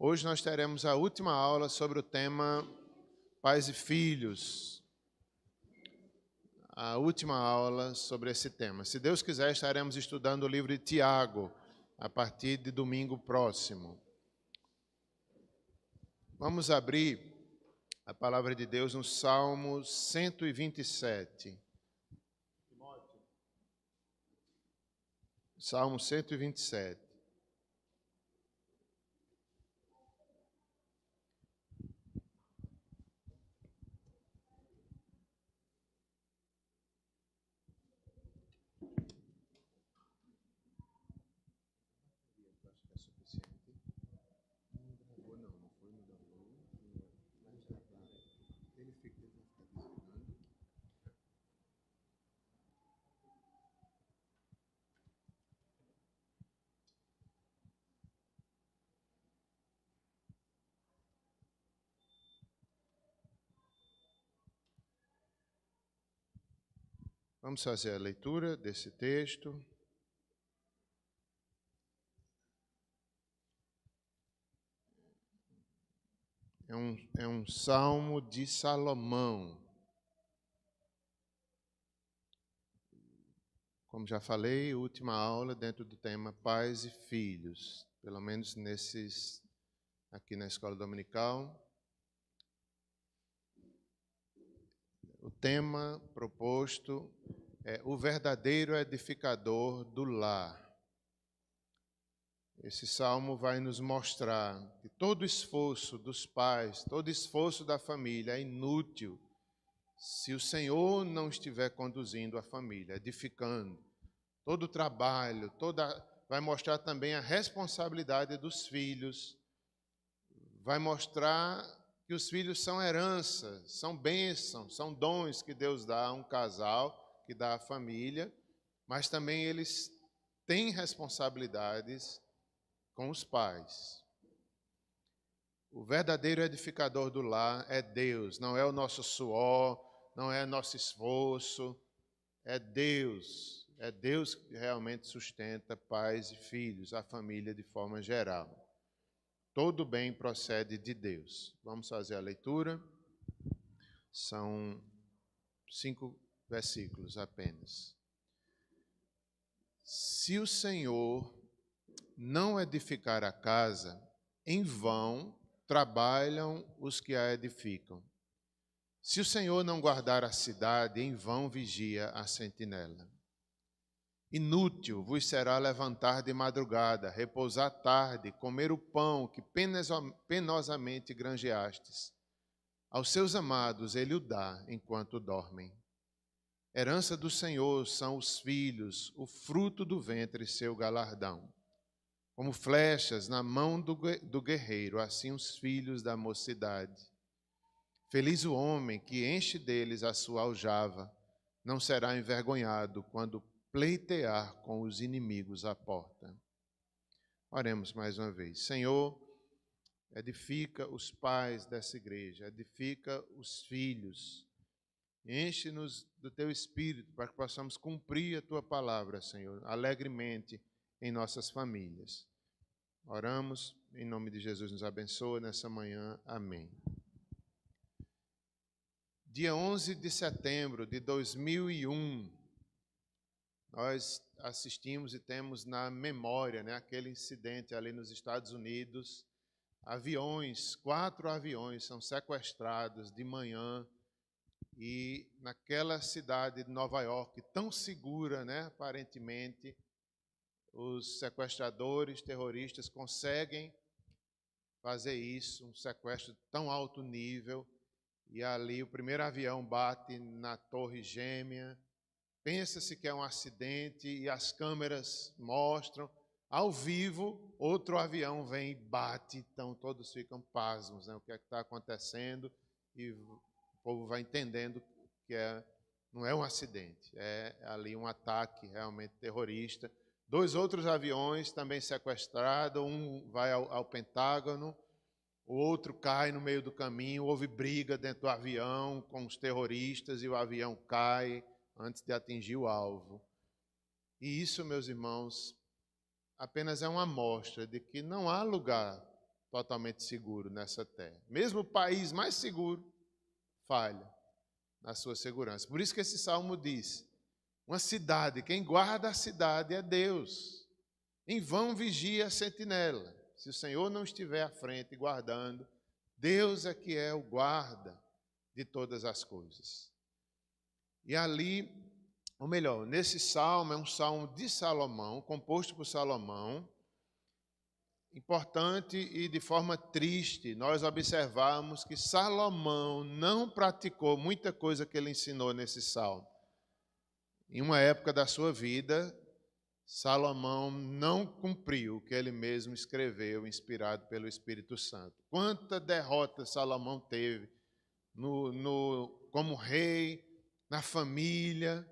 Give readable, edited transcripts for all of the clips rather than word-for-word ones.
Hoje nós teremos a última aula sobre o tema pais e filhos. A última aula sobre esse tema. Se Deus quiser, estaremos estudando o livro de Tiago a partir de domingo próximo. Vamos abrir a palavra de Deus no Salmo 127. Salmo 127. Vamos fazer a leitura desse texto. É um salmo de Salomão. Como já falei, última aula dentro do tema pais e filhos, pelo menos aqui na escola dominical. O tema proposto é o verdadeiro edificador do lar. Esse salmo vai nos mostrar que todo esforço dos pais, todo esforço da família é inútil se o Senhor não estiver conduzindo a família, edificando. Todo o trabalho, vai mostrar também a responsabilidade dos filhos, vai mostrar que os filhos são heranças, são bênçãos, são dons que Deus dá a um casal, que dá à família, mas também eles têm responsabilidades com os pais. O verdadeiro edificador do lar é Deus, não é o nosso suor, não é nosso esforço, é Deus que realmente sustenta pais e filhos, a família de forma geral. Todo bem procede de Deus. Vamos fazer a leitura. São 5 versículos apenas. Se o Senhor não edificar a casa, em vão trabalham os que a edificam. Se o Senhor não guardar a cidade, em vão vigia a sentinela. Inútil vos será levantar de madrugada, repousar tarde, comer o pão que penosamente granjeastes. Aos seus amados ele o dá enquanto dormem. Herança do Senhor são os filhos, o fruto do ventre seu galardão. Como flechas na mão do guerreiro, assim os filhos da mocidade. Feliz o homem que enche deles a sua aljava, não será envergonhado quando pleitear com os inimigos à porta. Oremos mais uma vez. Senhor, edifica os pais dessa igreja, edifica os filhos, enche-nos do teu Espírito para que possamos cumprir a tua palavra, Senhor, alegremente em nossas famílias. Oramos, em nome de Jesus, nos abençoa nessa manhã. Amém. Dia 11 de setembro de 2001, nós assistimos e temos na memória, aquele incidente ali nos Estados Unidos. 4 aviões são sequestrados de manhã e naquela cidade de Nova York, tão segura, aparentemente, os sequestradores, terroristas conseguem fazer isso, um sequestro de tão alto nível, e ali o primeiro avião bate na torre gêmea. Pensa-se que é um acidente e as câmeras mostram, ao vivo, outro avião vem e bate, então todos ficam pasmos, o que é que está acontecendo, e o povo vai entendendo que não é um acidente, é ali um ataque realmente terrorista. 2 outros aviões também sequestrados, um vai ao Pentágono, o outro cai no meio do caminho, houve briga dentro do avião com os terroristas e o avião cai antes de atingir o alvo. E isso, meus irmãos, apenas é uma amostra de que não há lugar totalmente seguro nessa terra. Mesmo o país mais seguro falha na sua segurança. Por isso que esse salmo diz: uma cidade, quem guarda a cidade é Deus. Em vão vigia a sentinela. Se o Senhor não estiver à frente guardando, Deus é que é o guarda de todas as coisas. E ali, ou melhor, nesse salmo, é um salmo de Salomão, composto por Salomão. Importante e de forma triste, nós observamos que Salomão não praticou muita coisa que ele ensinou nesse salmo. Em uma época da sua vida, Salomão não cumpriu o que ele mesmo escreveu, inspirado pelo Espírito Santo. Quanta derrota Salomão teve como rei, na família,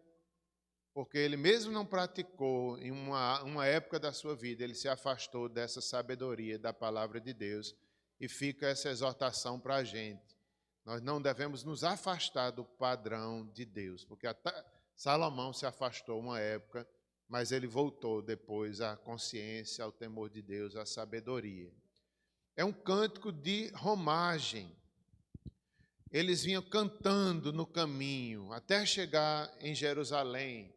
porque ele mesmo não praticou em uma época da sua vida, ele se afastou dessa sabedoria da palavra de Deus, e fica essa exortação para a gente. Nós não devemos nos afastar do padrão de Deus, porque Salomão se afastou uma época, mas ele voltou depois à consciência, ao temor de Deus, à sabedoria. É um cântico de romagem. Eles vinham cantando no caminho, até chegar em Jerusalém.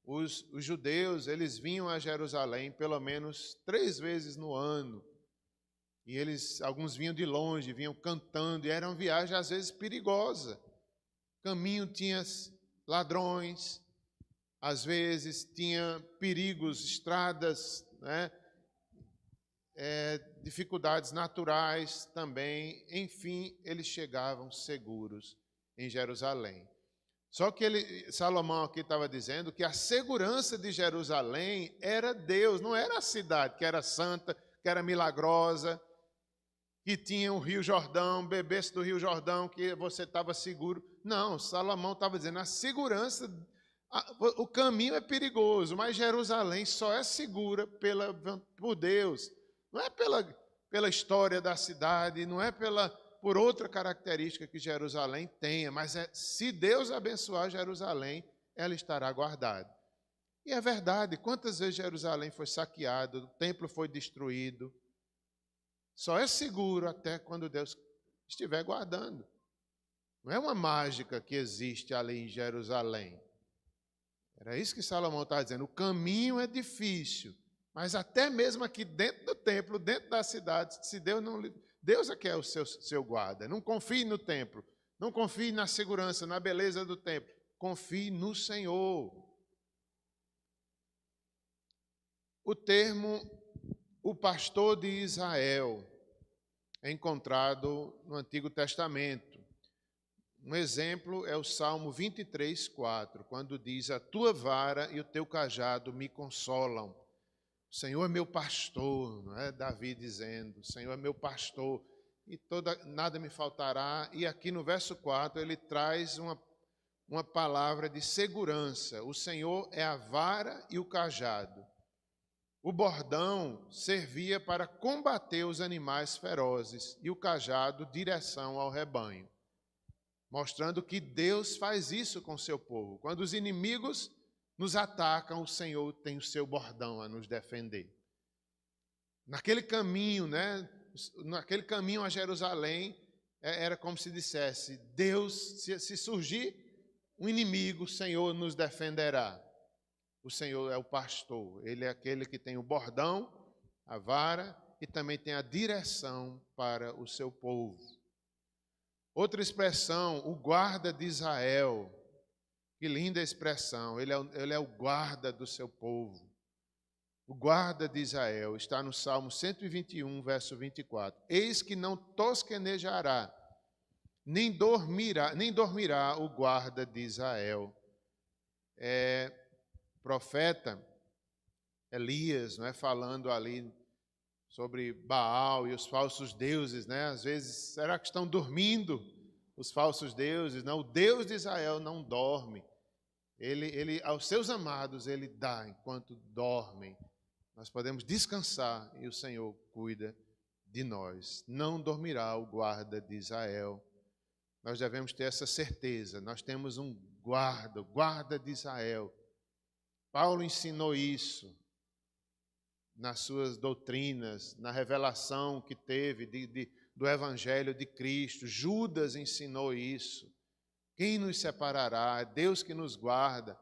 Os judeus, eles vinham a Jerusalém pelo menos 3 vezes no ano. E alguns vinham de longe, vinham cantando, e era uma viagem às vezes perigosa. Caminho tinha ladrões, às vezes tinha perigos, estradas, né? Dificuldades naturais também. Enfim, eles chegavam seguros em Jerusalém. Só que Salomão aqui estava dizendo que a segurança de Jerusalém era Deus, não era a cidade, que era santa, que era milagrosa, que tinha o Rio Jordão, bebesse do Rio Jordão, que você estava seguro. Não, Salomão estava dizendo, a segurança, o caminho é perigoso, mas Jerusalém só é segura por Deus. Não é pela história da cidade, não é por outra característica que Jerusalém tenha, mas se Deus abençoar Jerusalém, ela estará guardada. E é verdade, quantas vezes Jerusalém foi saqueado, o templo foi destruído. Só é seguro até quando Deus estiver guardando. Não é uma mágica que existe ali em Jerusalém. Era isso que Salomão está dizendo. O caminho é difícil, mas até mesmo aqui dentro do templo, dentro da cidade, se Deus é que é o seu guarda. Não confie no templo, não confie na segurança, na beleza do templo. Confie no Senhor. O termo o pastor de Israel é encontrado no Antigo Testamento. Um exemplo é o Salmo 23, 4, quando diz: a tua vara e o teu cajado me consolam. O Senhor é meu pastor, não é? Davi dizendo, o Senhor é meu pastor e nada me faltará. E aqui no verso 4 ele traz uma palavra de segurança. O Senhor é a vara e o cajado. O bordão servia para combater os animais ferozes e o cajado direção ao rebanho, mostrando que Deus faz isso com o seu povo. Quando os inimigos nos atacam, o Senhor tem o seu bordão a nos defender. Naquele caminho, né? Naquele caminho a Jerusalém, era como se dissesse: Deus, se surgir um inimigo, o Senhor nos defenderá. O Senhor é o pastor, Ele é aquele que tem o bordão, a vara e também tem a direção para o seu povo. Outra expressão, o guarda de Israel. Que linda expressão, ele é o guarda do seu povo. O guarda de Israel está no Salmo 121, verso 24. Eis que não tosquenejará, nem dormirá o guarda de Israel. Profeta Elias, não é, falando ali sobre Baal e os falsos deuses, né? Às vezes, será que estão dormindo os falsos deuses? Não, o Deus de Israel não dorme. Ele aos seus amados ele dá enquanto dormem. Nós podemos descansar e o Senhor cuida de nós. Não dormirá o guarda de Israel. Nós devemos ter essa certeza. Nós temos um guarda, o guarda de Israel. Paulo ensinou isso. nas suas doutrinas, na revelação que teve do Evangelho de Cristo. Judas ensinou isso. Quem nos separará? É Deus que nos guarda.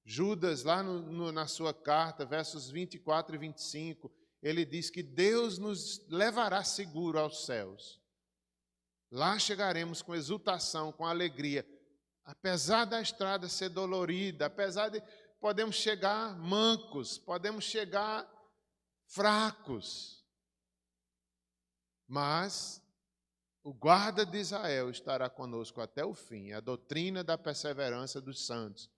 Judas, lá na sua carta, versos 24 e 25, ele diz que Deus nos levará seguro aos céus. Lá chegaremos com exultação, com alegria. Apesar da estrada ser dolorida, apesar de podemos chegar mancos, podemos chegar fracos, mas o guarda de Israel estará conosco até o fim. A doutrina da perseverança dos santos.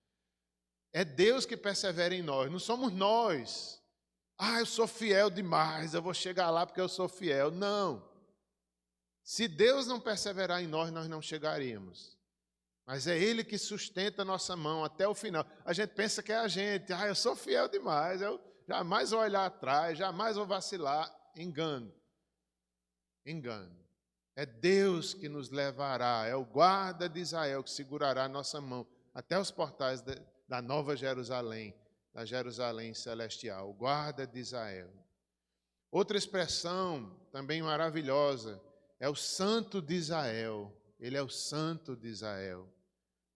É Deus que persevera em nós, não somos nós. Eu sou fiel demais, eu vou chegar lá porque eu sou fiel. Não. Se Deus não perseverar em nós, nós não chegaríamos. Mas é Ele que sustenta a nossa mão até o final. A gente pensa que é a gente. Eu sou fiel demais, eu jamais vou olhar atrás, jamais vou vacilar. Engano. Engano. É Deus que nos levará, é o guarda de Israel que segurará a nossa mão até os portais da Nova Jerusalém, da Jerusalém celestial, o guarda de Israel. Outra expressão também maravilhosa é o Santo de Israel. Ele é o Santo de Israel.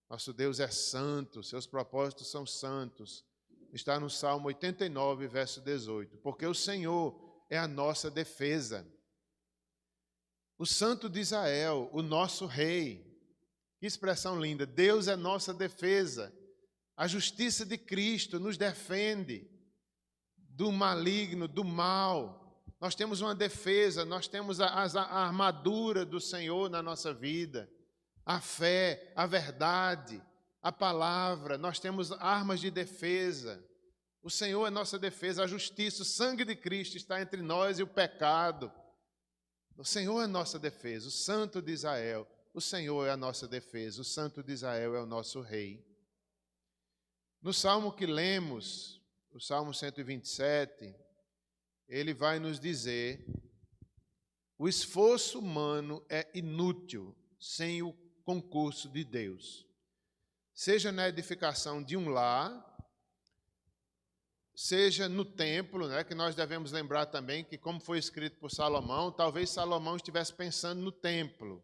Nosso Deus é santo, seus propósitos são santos. Está no Salmo 89, verso 18. Porque o Senhor é a nossa defesa. O Santo de Israel, o nosso Rei. Que expressão linda. Deus é nossa defesa. A justiça de Cristo nos defende do maligno, do mal. Nós temos uma defesa, nós temos a armadura do Senhor na nossa vida. A fé, a verdade, a palavra. Nós temos armas de defesa. O Senhor é nossa defesa, a justiça, o sangue de Cristo está entre nós e o pecado. O Senhor é nossa defesa, o Santo de Israel. O Senhor é a nossa defesa, o Santo de Israel é o nosso Rei. No Salmo que lemos, o Salmo 127, ele vai nos dizer: o esforço humano é inútil sem o concurso de Deus. Seja na edificação de um lar, seja no templo, que nós devemos lembrar também que, como foi escrito por Salomão, talvez Salomão estivesse pensando no templo.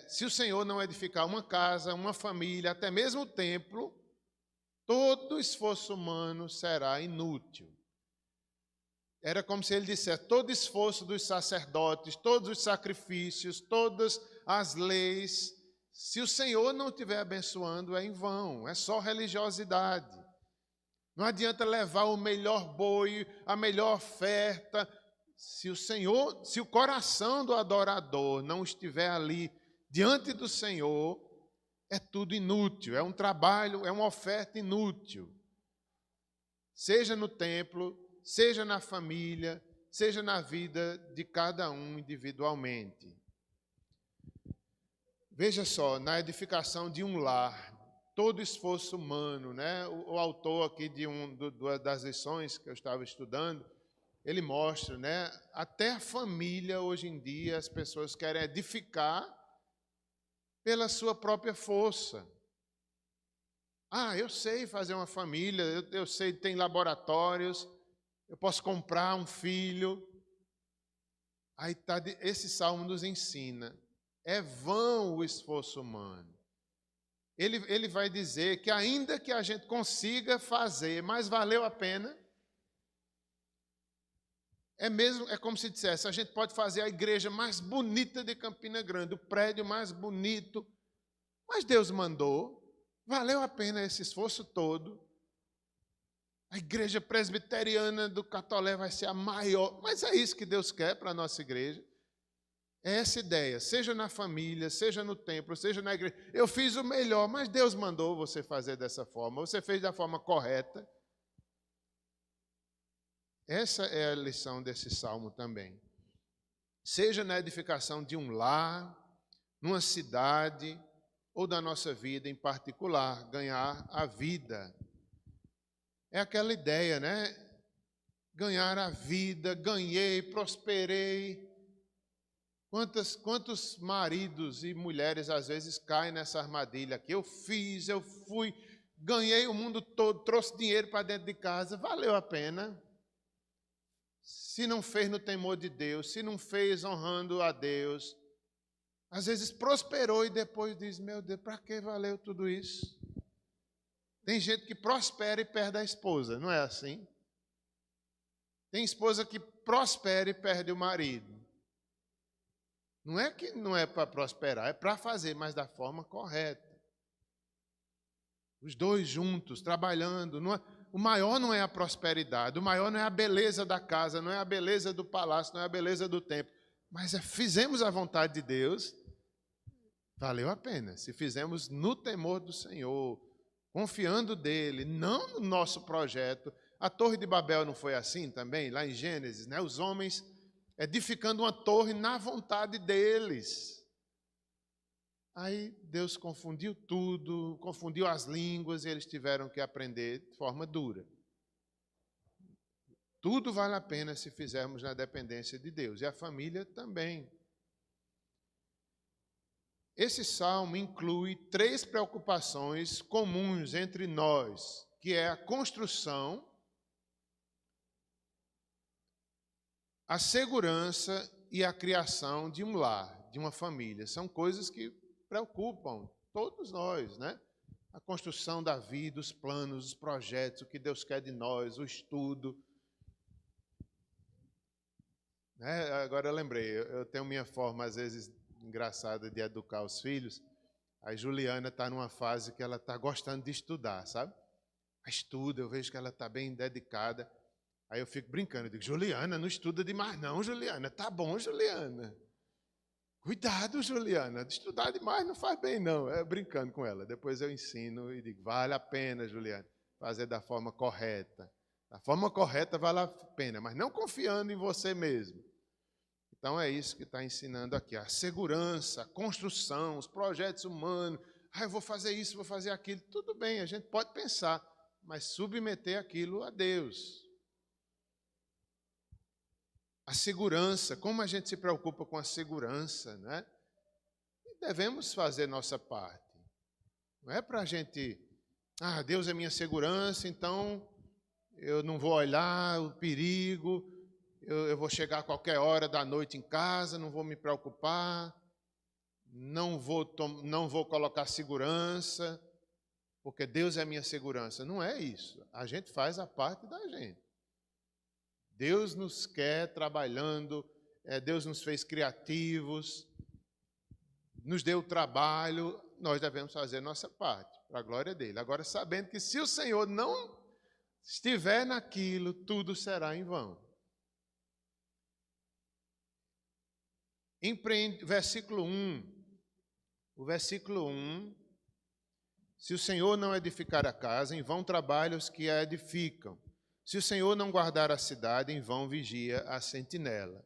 Se o Senhor não edificar uma casa, uma família, até mesmo o templo, todo esforço humano será inútil. Era como se ele dissesse: todo esforço dos sacerdotes, todos os sacrifícios, todas as leis, se o Senhor não estiver abençoando, é em vão, é só religiosidade. Não adianta levar o melhor boi, a melhor oferta. Se o coração do adorador não estiver ali diante do Senhor, é tudo inútil, é um trabalho, é uma oferta inútil. Seja no templo, seja na família, seja na vida de cada um individualmente. Veja só, na edificação de um lar, todo esforço humano, o autor aqui das lições que eu estava estudando, ele mostra, até a família hoje em dia as pessoas querem edificar pela sua própria força. Eu sei fazer uma família, eu sei, tem laboratórios, eu posso comprar um filho. Esse salmo nos ensina, é vão o esforço humano. Ele vai dizer que ainda que a gente consiga fazer, mas valeu a pena. É como se dissesse: a gente pode fazer a igreja mais bonita de Campina Grande, o prédio mais bonito, mas Deus mandou, valeu a pena esse esforço todo. A igreja presbiteriana do Catolé vai ser a maior, mas é isso que Deus quer para a nossa igreja. É essa ideia, seja na família, seja no templo, seja na igreja. Eu fiz o melhor, mas Deus mandou você fazer dessa forma, você fez da forma correta. Essa é a lição desse salmo também. Seja na edificação de um lar, numa cidade, ou da nossa vida em particular, ganhar a vida. É aquela ideia, Ganhar a vida, ganhei, prosperei. Quantos maridos e mulheres às vezes caem nessa armadilha aqui? Eu fiz, eu fui, ganhei o mundo todo, trouxe dinheiro para dentro de casa, valeu a pena. Se não fez no temor de Deus, se não fez honrando a Deus, às vezes prosperou e depois diz, meu Deus, para que valeu tudo isso? Tem gente que prospera e perde a esposa, não é assim? Tem esposa que prospera e perde o marido. Não é que não é para prosperar, é para fazer, mas da forma correta. Os dois juntos, trabalhando. O maior não é a prosperidade, o maior não é a beleza da casa, não é a beleza do palácio, não é a beleza do templo. Mas fizemos a vontade de Deus, valeu a pena. Se fizemos no temor do Senhor, confiando dele, não no nosso projeto. A Torre de Babel não foi assim também, lá em Gênesis, né? Os homens edificando uma torre na vontade deles. Aí Deus confundiu tudo, confundiu as línguas e eles tiveram que aprender de forma dura. Tudo vale a pena se fizermos na dependência de Deus, e a família também. Esse salmo inclui 3 preocupações comuns entre nós, que é a construção, a segurança e a criação de um lar, de uma família. São coisas que preocupam todos nós, né? A construção da vida, os planos, os projetos, o que Deus quer de nós, o estudo. Né? Agora eu lembrei, eu tenho minha forma, às vezes, engraçada de educar os filhos. A Juliana está numa fase que ela está gostando de estudar, sabe? Estuda, eu vejo que ela está bem dedicada. Aí eu fico brincando, eu digo, Juliana, não estuda demais não, Juliana. Tá bom, Juliana. Cuidado, Juliana, de estudar demais não faz bem não. É brincando com ela. Depois eu ensino e digo, vale a pena, Juliana, fazer da forma correta. Da forma correta vale a pena, mas não confiando em você mesmo. Então é isso que está ensinando aqui, a segurança, a construção, os projetos humanos. Eu vou fazer isso, vou fazer aquilo. Tudo bem, a gente pode pensar, mas submeter aquilo a Deus. A segurança, como a gente se preocupa com a segurança, né? E devemos fazer nossa parte. Não é para a gente, Deus é minha segurança, então eu não vou olhar o perigo, eu vou chegar a qualquer hora da noite em casa, não vou me preocupar, não vou colocar segurança, porque Deus é minha segurança. Não é isso. A gente faz a parte da gente. Deus nos quer trabalhando, Deus nos fez criativos, nos deu trabalho, nós devemos fazer nossa parte, para a glória dele. Agora, sabendo que se o Senhor não estiver naquilo, tudo será em vão. Versículo 1. O versículo 1. Se o Senhor não edificar a casa, em vão trabalham os que a edificam. Se o Senhor não guardar a cidade, em vão vigia a sentinela.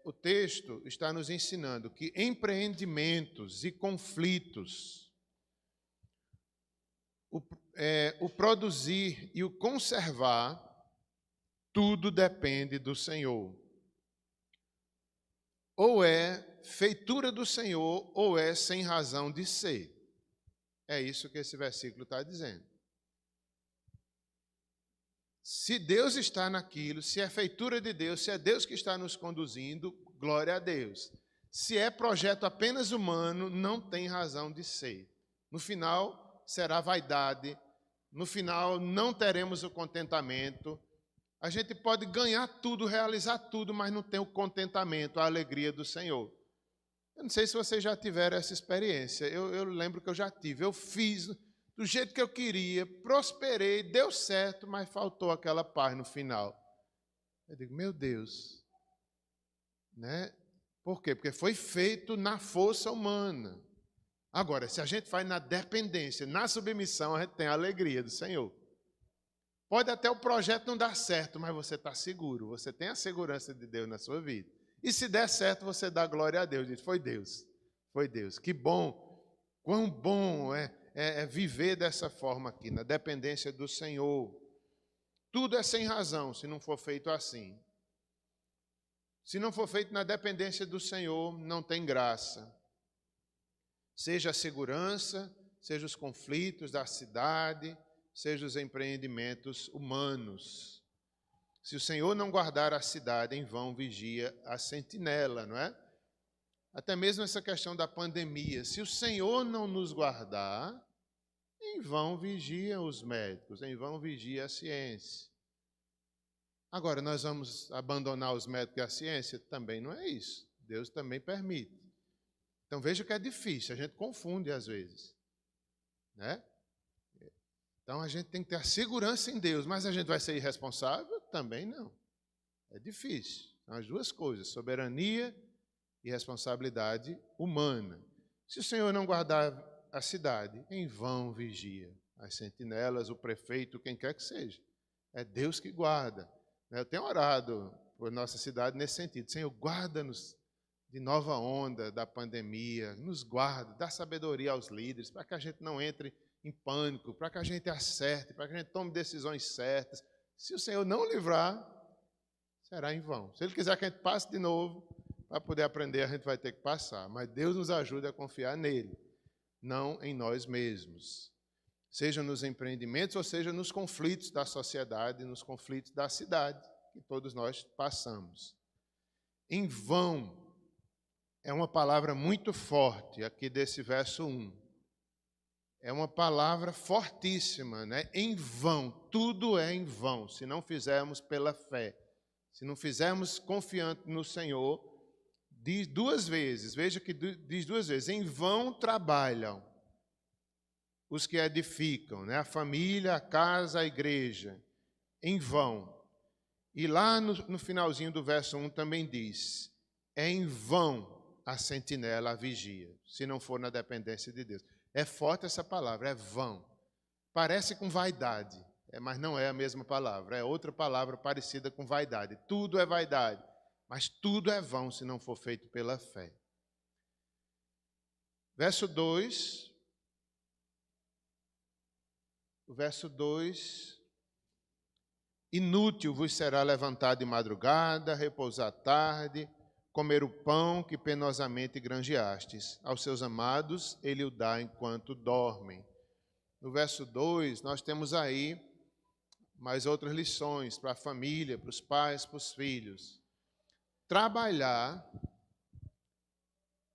O texto está nos ensinando que empreendimentos e conflitos, o produzir e o conservar, tudo depende do Senhor. Ou é feitura do Senhor, ou é sem razão de ser. É isso que esse versículo está dizendo. Se Deus está naquilo, se é feitura de Deus, se é Deus que está nos conduzindo, glória a Deus. Se é projeto apenas humano, não tem razão de ser. No final, será vaidade. No final, não teremos o contentamento. A gente pode ganhar tudo, realizar tudo, mas não tem o contentamento, a alegria do Senhor. Eu não sei se vocês já tiveram essa experiência. Eu lembro que eu já tive. Eu fiz do jeito que eu queria, prosperei, deu certo, mas faltou aquela paz no final. Eu digo, meu Deus. Né? Por quê? Porque foi feito na força humana. Agora, se a gente faz na dependência, na submissão, a gente tem a alegria do Senhor. Pode até o projeto não dar certo, mas você está seguro. Você tem a segurança de Deus na sua vida. E se der certo, você dá glória a Deus. Diz, foi Deus. Foi Deus. Que bom. Quão bom é viver dessa forma aqui, na dependência do Senhor. Tudo é sem razão, se não for feito assim. Se não for feito na dependência do Senhor, não tem graça. Seja a segurança, seja os conflitos da cidade, seja os empreendimentos humanos. Se o Senhor não guardar a cidade, em vão vigia a sentinela, não é? Até mesmo essa questão da pandemia. Se o Senhor não nos guardar, em vão vigiam os médicos, em vão vigia a ciência. Agora, nós vamos abandonar os médicos e a ciência? Também não é isso. Deus também permite. Então, veja que é difícil, a gente confunde às vezes, né? Então, a gente tem que ter a segurança em Deus, mas a gente vai ser irresponsável? Também não. É difícil. São as duas coisas, soberania e responsabilidade humana. Se o Senhor não guardar a cidade, em vão vigia as sentinelas, o prefeito, quem quer que seja. É Deus que guarda. Eu tenho orado por nossa cidade nesse sentido. Senhor, guarda-nos de nova onda da pandemia, nos guarda, dá sabedoria aos líderes, para que a gente não entre em pânico, para que a gente acerte, para que a gente tome decisões certas. Se o Senhor não livrar, será em vão. Se Ele quiser que a gente passe de novo, para poder aprender, a gente vai ter que passar. Mas Deus nos ajuda a confiar nele, não em nós mesmos. Seja nos empreendimentos ou seja nos conflitos da sociedade, nos conflitos da cidade, que todos nós passamos. Em vão é uma palavra muito forte aqui desse verso 1. É uma palavra fortíssima, né? Em vão, tudo é em vão, se não fizermos pela fé. Se não fizermos confiante no Senhor, diz duas vezes, veja que diz duas vezes, em vão trabalham os que edificam, né? A família, a casa, a igreja, em vão. E lá no finalzinho do verso 1 também diz, é em vão a sentinela, a vigia, se não for na dependência de Deus. É forte essa palavra, é vão. Parece com vaidade, mas não é a mesma palavra, é outra palavra parecida com vaidade. Tudo é vaidade, mas tudo é vão se não for feito pela fé. Verso 2, o verso 2, inútil vos será levantar de madrugada, repousar tarde, comer o pão que penosamente granjeastes. Aos seus amados ele o dá enquanto dormem. No verso 2, nós temos aí mais outras lições para a família, para os pais, para os filhos. Trabalhar,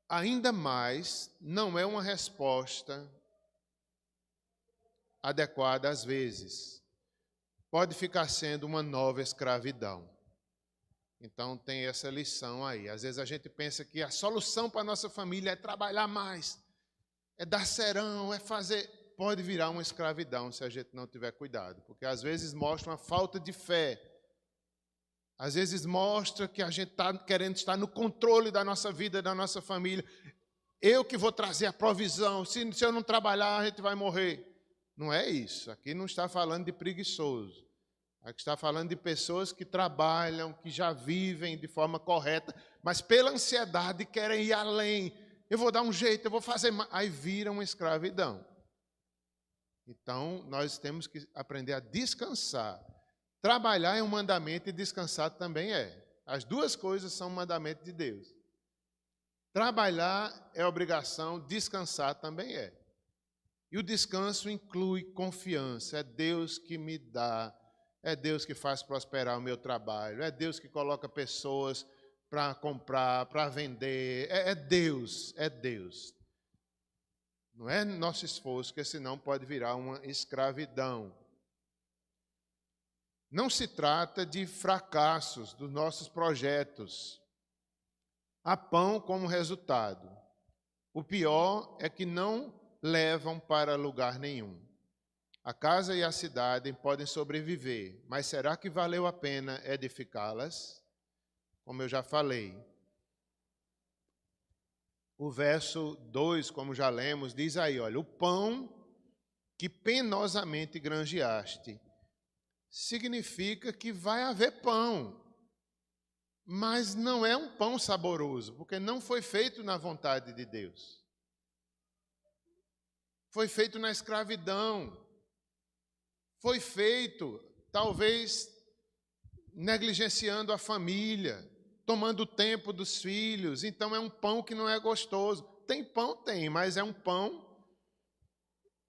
ainda mais, não é uma resposta adequada às vezes. Pode ficar sendo uma nova escravidão. Então tem essa lição aí. Às vezes a gente pensa que a solução para a nossa família é trabalhar mais, é dar serão, é fazer... Pode virar uma escravidão se a gente não tiver cuidado, porque às vezes mostra uma falta de fé. Às vezes mostra que a gente está querendo estar no controle da nossa vida, da nossa família. Eu que vou trazer a provisão, se eu não trabalhar a gente vai morrer. Não é isso, aqui não está falando de preguiçoso. Aqui está falando de pessoas que trabalham, que já vivem de forma correta, mas pela ansiedade querem ir além. Eu vou dar um jeito, eu vou fazer mais. Aí vira uma escravidão. Então, nós temos que aprender a descansar. Trabalhar é um mandamento e descansar também é. As duas coisas são um mandamento de Deus. Trabalhar é obrigação, descansar também é. E o descanso inclui confiança. É Deus que me dá. É Deus que faz prosperar o meu trabalho. É Deus que coloca pessoas para comprar, para vender. É Deus, é Deus. Não é nosso esforço, porque senão pode virar uma escravidão. Não se trata de fracassos dos nossos projetos. Há pão como resultado. O pior é que não levam para lugar nenhum. A casa e a cidade podem sobreviver, mas será que valeu a pena edificá-las? Como eu já falei. O verso 2, como já lemos, diz aí, olha, o pão que penosamente granjeaste. Significa que vai haver pão, mas não é um pão saboroso, porque não foi feito na vontade de Deus. Foi feito na escravidão. Foi feito, talvez, negligenciando a família, tomando o tempo dos filhos. Então é um pão que não é gostoso. Tem pão? Tem, mas é um pão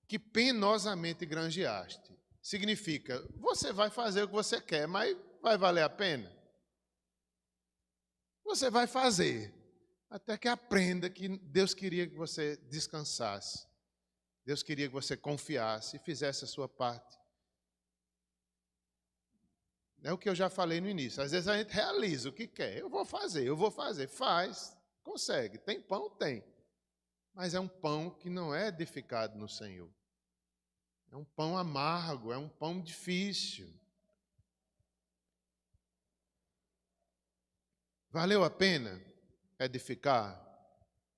que penosamente granjeaste. Significa, você vai fazer o que você quer, mas vai valer a pena? Você vai fazer, até que aprenda que Deus queria que você descansasse. Deus queria que você confiasse e fizesse a sua parte. É o que eu já falei no início. Às vezes a gente realiza o que quer. Eu vou fazer. Faz, consegue. Tem pão? Tem. Mas é um pão que não é edificado no Senhor. É um pão amargo, é um pão difícil. Valeu a pena edificar?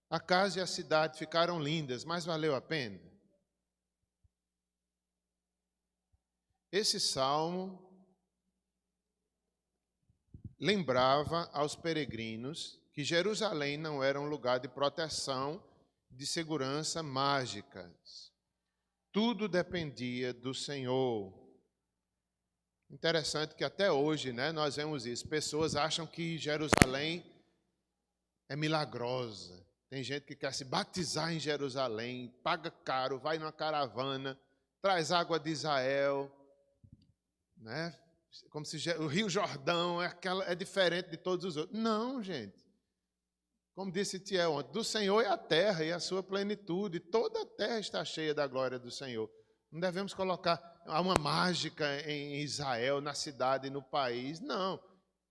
A casa e a cidade ficaram lindas, mas valeu a pena? Esse salmo lembrava aos peregrinos que Jerusalém não era um lugar de proteção, de segurança mágicas. Tudo dependia do Senhor. Interessante que até hoje, nós vemos isso. Pessoas acham que Jerusalém é milagrosa. Tem gente que quer se batizar em Jerusalém, paga caro, vai numa caravana, traz água de Israel, como se o Rio Jordão é diferente de todos os outros. Não, gente. Como disse Tiel ontem, do Senhor é a terra e a sua plenitude. Toda a terra está cheia da glória do Senhor. Não devemos colocar uma mágica em Israel, na cidade, no país. Não.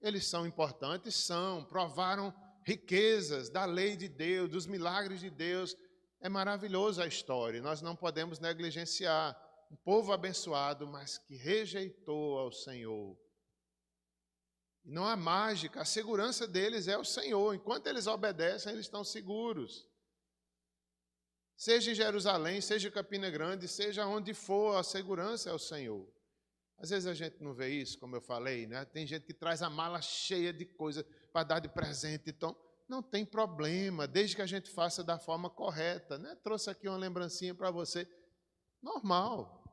Eles são importantes, provaram riquezas da lei de Deus, dos milagres de Deus. É maravilhosa a história, nós não podemos negligenciar. Um povo abençoado, mas que rejeitou ao Senhor. Não há mágica, a segurança deles é o Senhor. Enquanto eles obedecem, eles estão seguros. Seja em Jerusalém, seja em Campina Grande, seja onde for, a segurança é o Senhor. Às vezes a gente não vê isso, como eu falei, Tem gente que traz a mala cheia de coisa para dar de presente. Então, não tem problema, desde que a gente faça da forma correta, Trouxe aqui uma lembrancinha para você. Normal.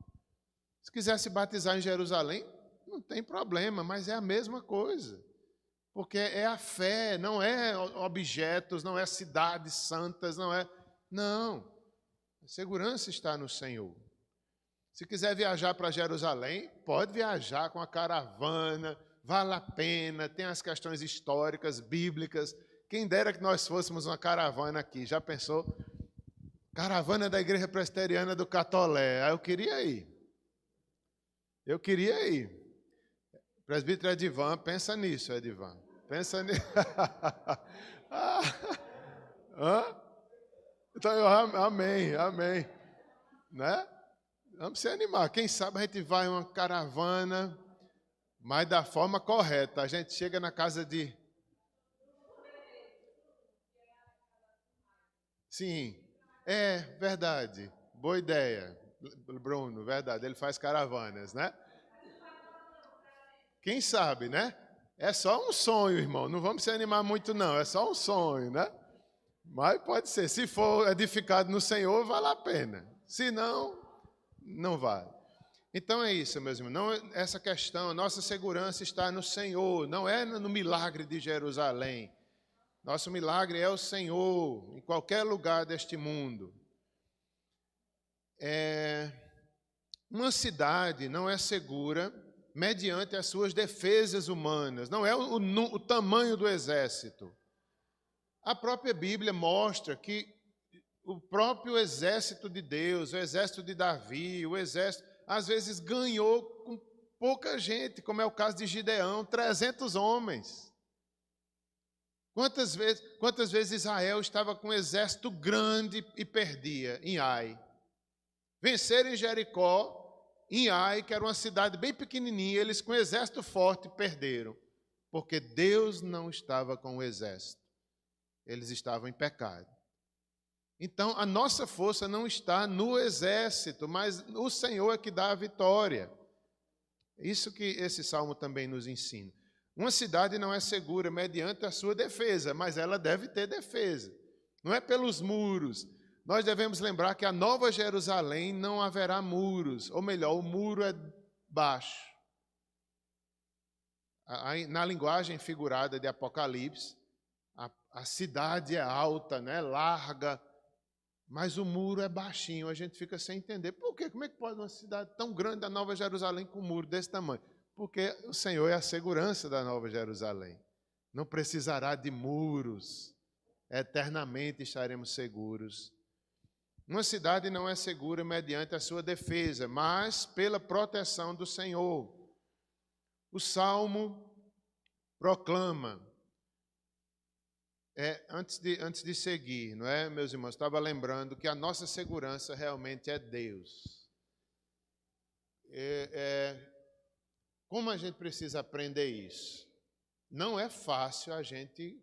Se quiser se batizar em Jerusalém, não tem problema, mas é a mesma coisa. Porque é a fé, não é objetos, não é cidades santas, não é... Não. A segurança está no Senhor. Se quiser viajar para Jerusalém, pode viajar com a caravana, vale a pena, tem as questões históricas, bíblicas. Quem dera que nós fôssemos uma caravana aqui, já pensou? Caravana da Igreja Presbiteriana do Catolé. Eu queria ir. Presbítero Edivan, pensa nisso, Edivan. Pensa nisso. Então, amém. Vamos se animar. Quem sabe a gente vai em uma caravana, mas da forma correta. A gente chega na casa de... Sim, é verdade. Boa ideia. Bruno, verdade. Ele faz caravanas, Quem sabe, É só um sonho, irmão. Não vamos se animar muito, não. É só um sonho, Mas pode ser. Se for edificado no Senhor, vale a pena. Se não, não vale. Então é isso, meus irmãos. Não, essa questão, a nossa segurança está no Senhor. Não é no milagre de Jerusalém. Nosso milagre é o Senhor, em qualquer lugar deste mundo. Uma cidade não é segura mediante as suas defesas humanas. Não é o tamanho do exército. A própria Bíblia mostra que o próprio exército de Deus, o exército de Davi, o exército, às vezes ganhou com pouca gente, como é o caso de Gideão, 300 homens. Quantas vezes Israel estava com um exército grande e perdia em Ai? Venceram em Jericó, em Ai, que era uma cidade bem pequenininha, eles com um exército forte perderam, porque Deus não estava com o exército. Eles estavam em pecado. Então, a nossa força não está no exército, mas o Senhor é que dá a vitória. Isso que esse salmo também nos ensina. Uma cidade não é segura mediante a sua defesa, mas ela deve ter defesa. Não é pelos muros. Nós devemos lembrar que a Nova Jerusalém não haverá muros, ou melhor, o muro é baixo. Na linguagem figurada de Apocalipse, a cidade é alta, larga, Mas o muro é baixinho, a gente fica sem entender. Por quê? Como é que pode uma cidade tão grande da Nova Jerusalém com um muro desse tamanho? Porque o Senhor é a segurança da Nova Jerusalém. Não precisará de muros. Eternamente estaremos seguros. Uma cidade não é segura mediante a sua defesa, mas pela proteção do Senhor. O Salmo proclama, antes de seguir, não é, meus irmãos? Estava lembrando que a nossa segurança realmente é Deus. Como a gente precisa aprender isso? Não é fácil a gente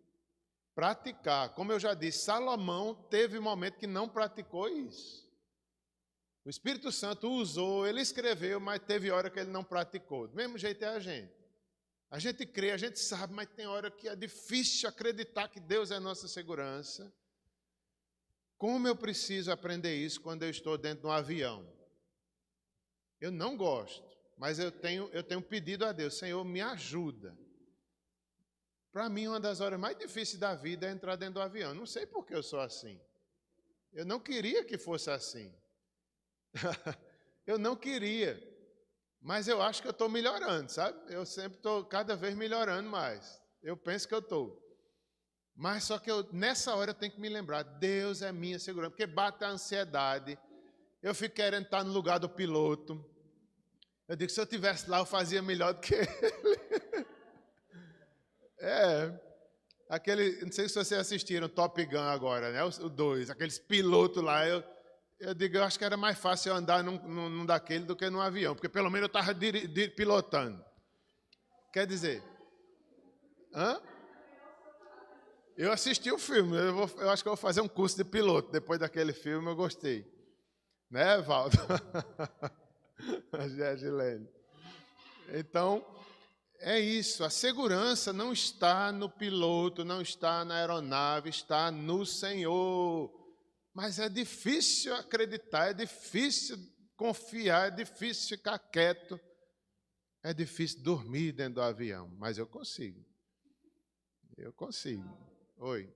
praticar. Como eu já disse, Salomão teve um momento que não praticou isso. O Espírito Santo usou, ele escreveu, mas teve hora que ele não praticou. Do mesmo jeito é a gente. A gente crê, a gente sabe, mas tem hora que é difícil acreditar que Deus é a nossa segurança. Como eu preciso aprender isso quando eu estou dentro de um avião? Eu não gosto, mas eu tenho pedido a Deus, Senhor, me ajuda. Para mim, uma das horas mais difíceis da vida é entrar dentro do avião. Não sei por que eu sou assim. Eu não queria que fosse assim. Eu não queria. Mas eu acho que eu estou melhorando, sabe? Eu sempre estou cada vez melhorando mais. Eu penso que eu estou. Mas só que nessa hora eu tenho que me lembrar, Deus é minha segurança. Porque bate a ansiedade. Eu fico querendo estar no lugar do piloto. Eu digo, se eu estivesse lá, eu fazia melhor do que ele. Não sei se vocês assistiram Top Gun agora, né? O 2, aqueles pilotos lá. Eu digo, eu acho que era mais fácil eu andar num daquele do que num avião, porque pelo menos eu estava pilotando. Quer dizer, eu assisti o filme, eu acho que eu vou fazer um curso de piloto. Depois daquele filme eu gostei. Né, Valdo? Gilene. Então, é isso, a segurança não está no piloto, não está na aeronave, está no Senhor. Mas é difícil acreditar, é difícil confiar, é difícil ficar quieto, é difícil dormir dentro do avião, mas eu consigo. Eu consigo. Oi.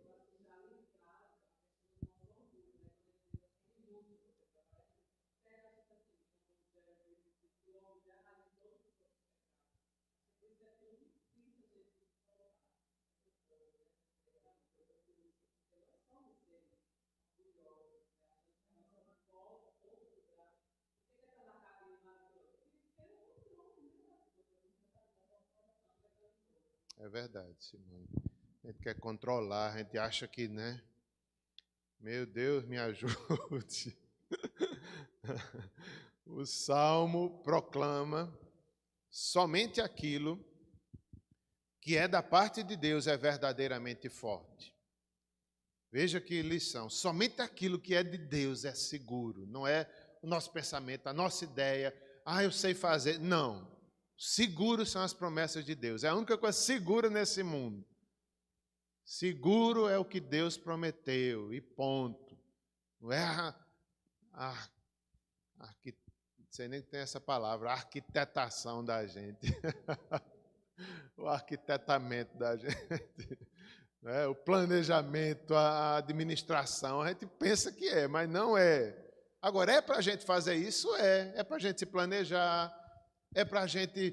É verdade, Simone. A gente quer controlar, a gente acha que, né? Meu Deus, me ajude. O Salmo proclama somente aquilo que é da parte de Deus é verdadeiramente forte. Veja que lição. Somente aquilo que é de Deus é seguro. Não é o nosso pensamento, a nossa ideia. Eu sei fazer. Não. Seguros são as promessas de Deus. É a única coisa segura nesse mundo. Seguro é o que Deus prometeu. E ponto. Não é não sei nem que tem essa palavra, a arquitetação da gente. O arquitetamento da gente. O planejamento, a administração, a gente pensa que é, mas não é. Agora, é para a gente fazer isso? É para a gente se planejar, é para a gente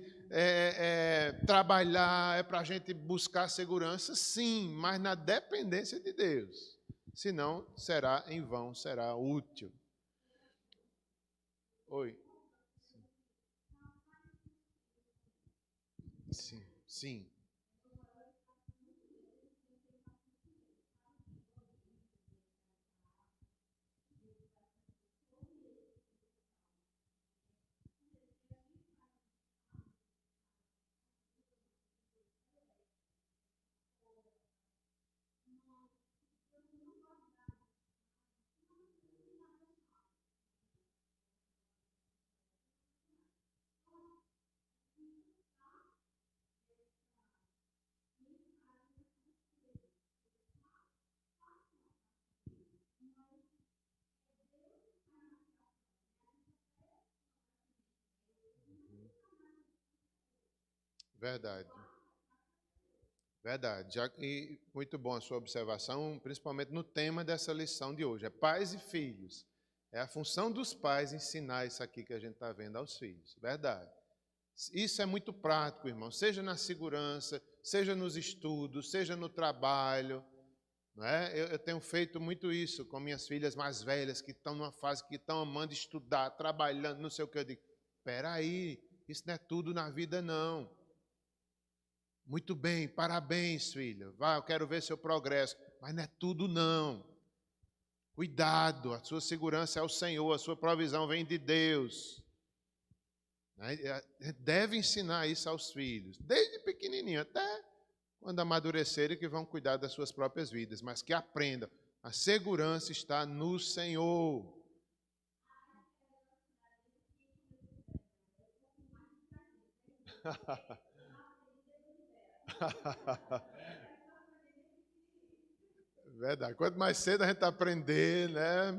trabalhar, é para a gente buscar segurança, sim, mas na dependência de Deus. Senão, será em vão, será útil. Oi. Sim, sim. Verdade. Verdade. E muito bom a sua observação, principalmente no tema dessa lição de hoje. É pais e filhos. É a função dos pais ensinar isso aqui que a gente está vendo aos filhos. Verdade. Isso é muito prático, irmão. Seja na segurança, seja nos estudos, seja no trabalho. Não é? Eu tenho feito muito isso com minhas filhas mais velhas, que estão numa fase que estão amando estudar, trabalhando, não sei o que. Eu digo, espera aí, isso não é tudo na vida, não. Muito bem, parabéns, filho. Vai, eu quero ver seu progresso. Mas não é tudo, não. Cuidado, a sua segurança é o Senhor, a sua provisão vem de Deus. Deve ensinar isso aos filhos, desde pequenininho, até quando amadurecerem, que vão cuidar das suas próprias vidas, mas que aprendam. A segurança está no Senhor. Verdade. Quanto mais cedo a gente aprender, né,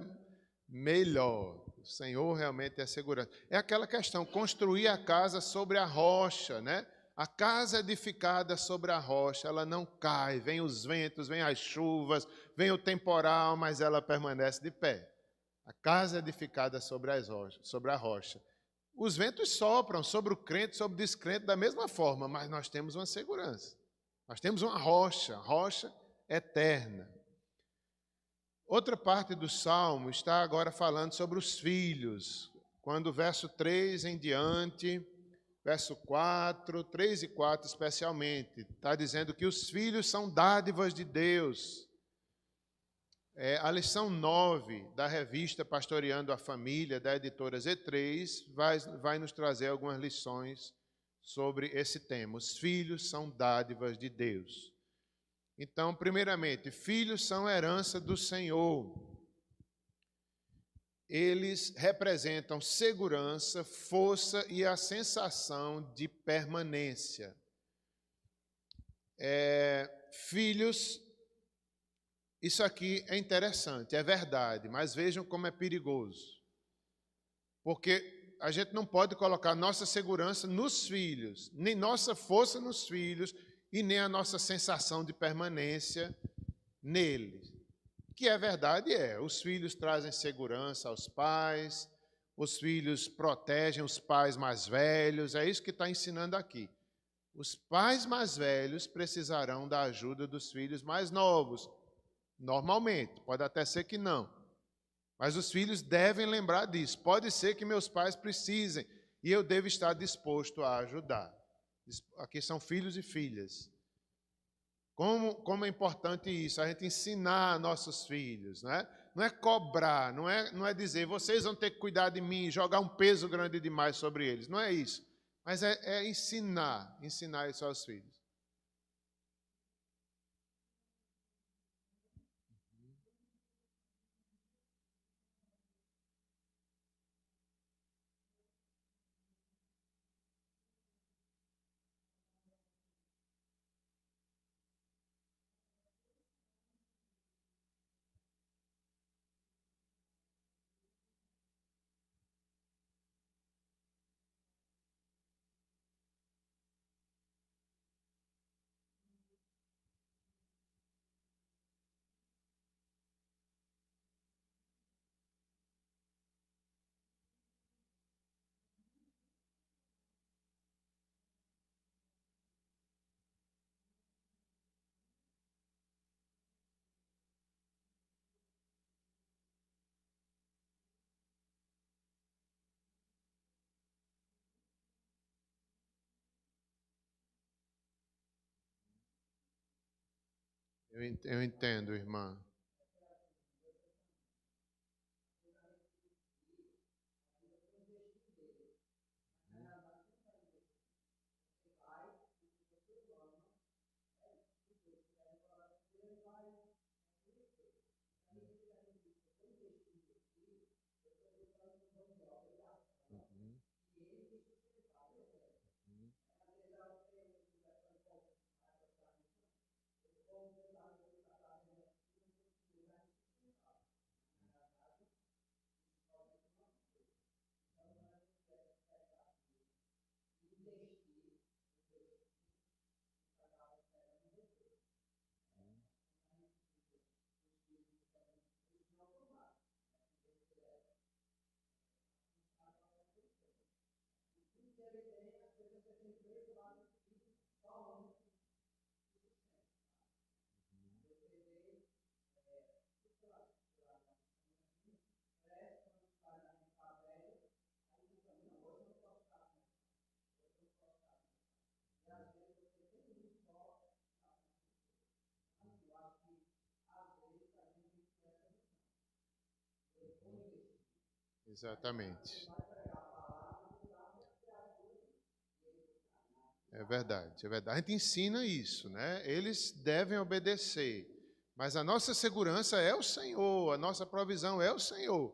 melhor. O Senhor realmente é segurança. É aquela questão, construir a casa sobre a rocha, né? A casa edificada sobre a rocha, ela não cai, vem os ventos, vem as chuvas, vem o temporal, mas ela permanece de pé. A casa edificada sobre as rochas, sobre a rocha. Os ventos sopram sobre o crente, sobre o descrente da mesma forma, mas nós temos uma segurança. Nós temos uma rocha eterna. Outra parte do Salmo está agora falando sobre os filhos. Quando o verso 3 em diante, verso 4, 3 e 4 especialmente, está dizendo que os filhos são dádivas de Deus. A lição 9 da revista Pastoreando a Família, da editora Z3, vai nos trazer algumas lições sobre esse tema. Os filhos são dádivas de Deus. Então, primeiramente, filhos são herança do Senhor. Eles representam segurança, força e a sensação de permanência. Filhos, isso aqui é interessante, é verdade, mas vejam como é perigoso. Porque a gente não pode colocar nossa segurança nos filhos, nem nossa força nos filhos, e nem a nossa sensação de permanência neles. Que é verdade, os filhos trazem segurança aos pais, os filhos protegem os pais mais velhos, é isso que está ensinando aqui. Os pais mais velhos precisarão da ajuda dos filhos mais novos, normalmente, pode até ser que não, mas os filhos devem lembrar disso. Pode ser que meus pais precisem e eu devo estar disposto a ajudar. Aqui são filhos e filhas. Como é importante isso, a gente ensinar nossos filhos, né? Não é cobrar, não é dizer, vocês vão ter que cuidar de mim, jogar um peso grande demais sobre eles, não é isso. Mas é ensinar isso aos filhos. Eu entendo, irmã. Uhum. Exatamente. É verdade, é verdade. A gente ensina isso, né? Eles devem obedecer, mas a nossa segurança é o Senhor, a nossa provisão é o Senhor.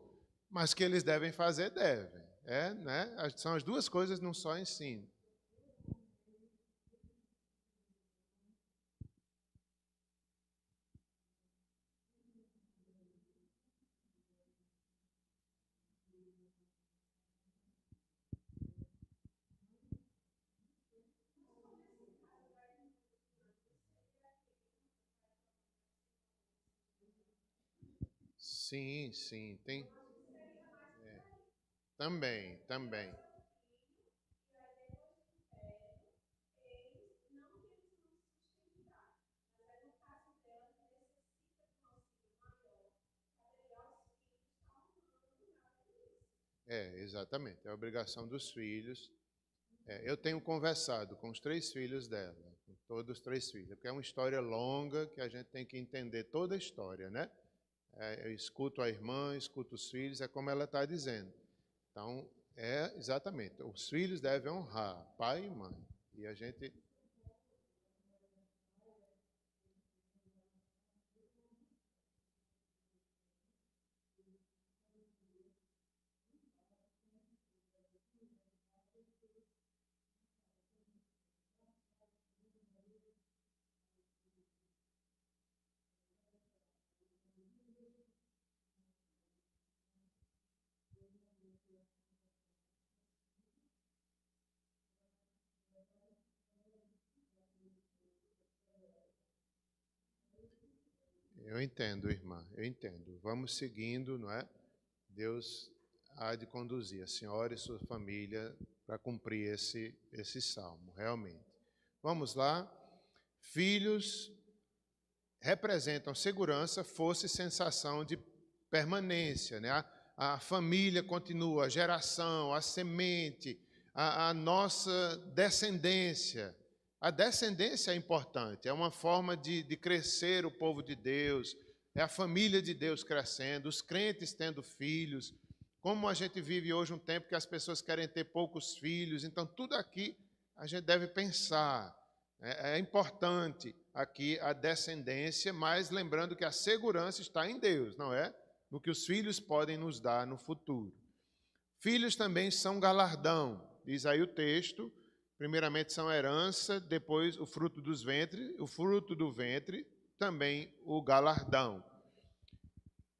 Mas que eles devem fazer, devem. É, né? São as duas coisas num só ensino. Sim, sim, tem. Também, também. É, exatamente. É a obrigação dos filhos. É, eu tenho conversado com os 3 filhos dela, com todos os 3 filhos, porque é uma história longa que a gente tem que entender toda a história, né? É, eu escuto a irmã, escuto os filhos, é como ela está dizendo. Então, é exatamente. Os filhos devem honrar pai e mãe. E a gente. Eu entendo, irmã, eu entendo. Vamos seguindo, não é? Deus há de conduzir a senhora e sua família para cumprir esse salmo, realmente. Vamos lá. Filhos representam segurança, força e sensação de permanência, né? A família continua, a geração, a semente, a nossa descendência. A descendência é importante, é uma forma de crescer o povo de Deus, é a família de Deus crescendo, os crentes tendo filhos. Como a gente vive hoje um tempo que as pessoas querem ter poucos filhos, então tudo aqui a gente deve pensar. É importante aqui a descendência, mas lembrando que a segurança está em Deus, não é? No que os filhos podem nos dar no futuro. Filhos também são galardão, diz aí o texto. Primeiramente são herança, depois o fruto dos ventres, o fruto do ventre, também o galardão.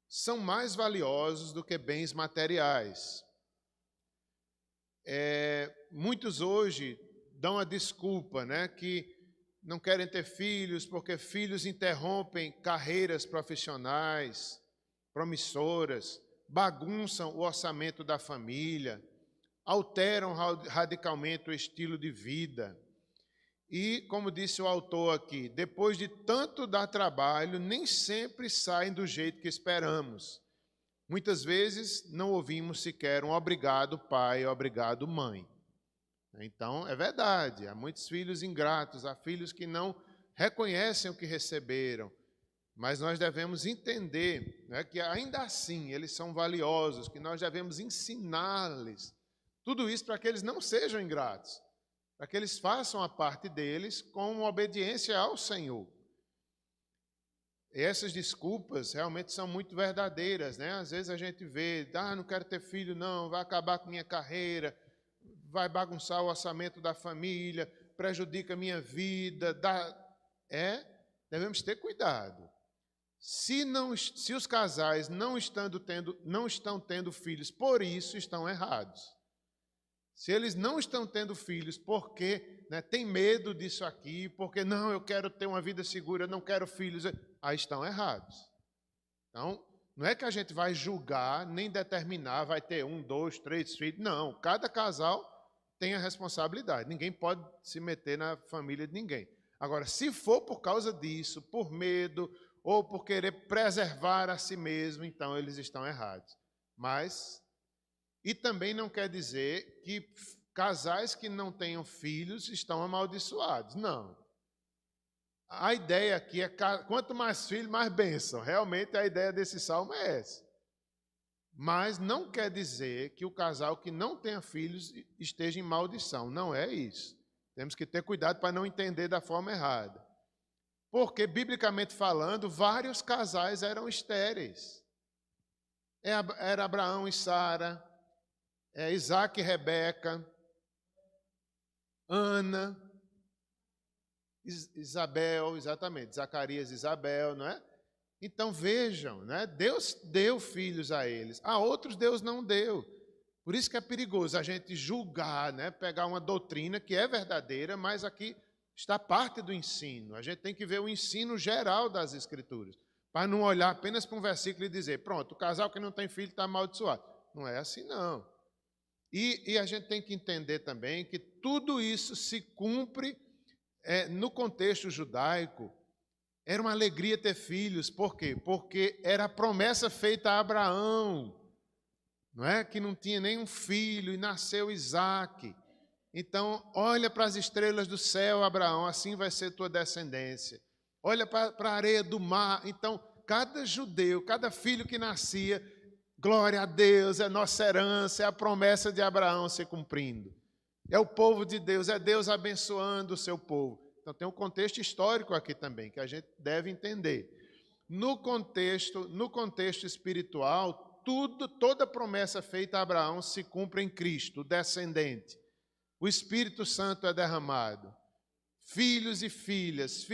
São mais valiosos do que bens materiais. Muitos hoje dão a desculpa, né, que não querem ter filhos porque filhos interrompem carreiras profissionais promissoras, bagunçam o orçamento da família, alteram radicalmente o estilo de vida. E, como disse o autor aqui, depois de tanto dar trabalho, nem sempre saem do jeito que esperamos. Muitas vezes não ouvimos sequer um obrigado pai, obrigado mãe. Então, é verdade, há muitos filhos ingratos, há filhos que não reconhecem o que receberam, mas nós devemos entender, né, que ainda assim eles são valiosos, que nós devemos ensinar-lhes tudo isso para que eles não sejam ingratos, para que eles façam a parte deles com obediência ao Senhor. E essas desculpas realmente são muito verdadeiras, né? Às vezes a gente vê, não quero ter filho não, vai acabar com minha carreira, vai bagunçar o orçamento da família, prejudica a minha vida. Devemos ter cuidado. Se os casais não estão tendo filhos, por isso estão errados. Se eles não estão tendo filhos porque, né, tem medo disso aqui, porque não, eu quero ter uma vida segura, eu não quero filhos, aí estão errados. Então, não é que a gente vai julgar, nem determinar, vai ter 1, 2, 3 filhos. Não, cada casal tem a responsabilidade. Ninguém pode se meter na família de ninguém. Agora, se for por causa disso, por medo, ou por querer preservar a si mesmo, então eles estão errados. E também não quer dizer que casais que não tenham filhos estão amaldiçoados. Não. A ideia aqui é quanto mais filho, mais bênção. Realmente a ideia desse salmo é essa. Mas não quer dizer que o casal que não tenha filhos esteja em maldição. Não é isso. Temos que ter cuidado para não entender da forma errada. Porque, biblicamente falando, vários casais eram estéreis. Era Abraão e Sara, Isaac e Rebeca, Ana, Isabel, exatamente, Zacarias e Isabel, não é? Então vejam, né? Deus deu filhos a eles, a outros Deus não deu. Por isso que é perigoso a gente julgar, né? Pegar uma doutrina que é verdadeira, mas aqui está parte do ensino. A gente tem que ver o ensino geral das Escrituras, para não olhar apenas para um versículo e dizer, pronto, o casal que não tem filho está amaldiçoado. Não é assim, não. E a gente tem que entender também que tudo isso se cumpre no contexto judaico. Era uma alegria ter filhos. Por quê? Porque era a promessa feita a Abraão, não é? Que não tinha nenhum filho e nasceu Isaac. Então, olha para as estrelas do céu, Abraão, assim vai ser tua descendência. Olha para a areia do mar. Então, cada judeu, cada filho que nascia, glória a Deus, é nossa herança, é a promessa de Abraão se cumprindo. É o povo de Deus, é Deus abençoando o seu povo. Então tem um contexto histórico aqui também, que a gente deve entender. No contexto espiritual, toda promessa feita a Abraão se cumpre em Cristo, o descendente. O Espírito Santo é derramado. Filhos e filhas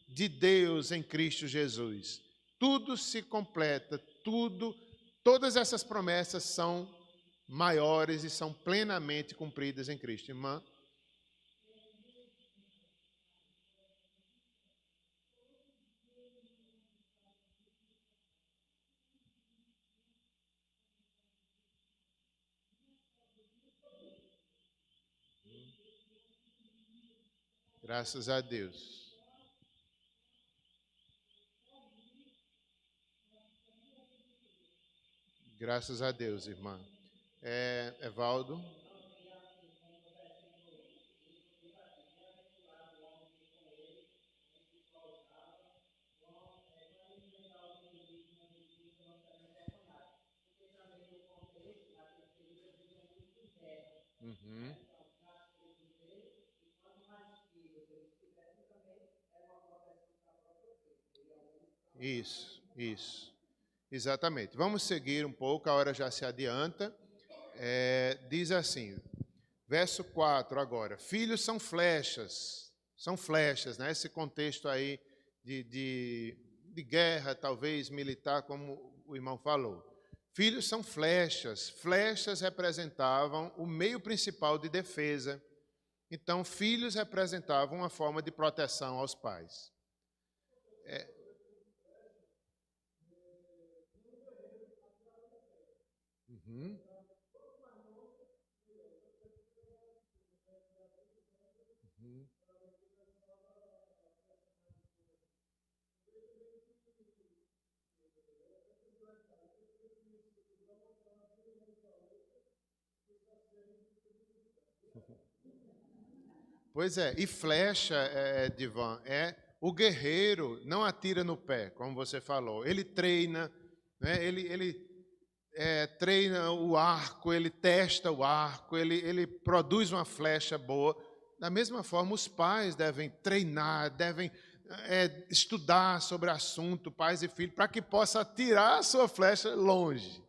de Deus em Cristo Jesus. Tudo se completa, todas essas promessas são maiores e são plenamente cumpridas em Cristo. Irmã? Graças a Deus. Graças a Deus, irmã. Evaldo? Uhum. Isso. Exatamente. Vamos seguir um pouco, a hora já se adianta. Diz assim, verso 4 agora. Filhos são flechas, né? Esse contexto aí de guerra, talvez militar, como o irmão falou. Filhos são flechas. Flechas representavam o meio principal de defesa. Então, filhos representavam uma forma de proteção aos pais. Uhum. Uhum. Pois é, e flecha, Divan, o guerreiro não atira no pé, como você falou. Ele treina, né? Ele treina o arco, ele testa o arco, ele produz uma flecha boa. Da mesma forma, os pais devem treinar, devem estudar sobre o assunto, pais e filhos, para que possa atirar a sua flecha longe,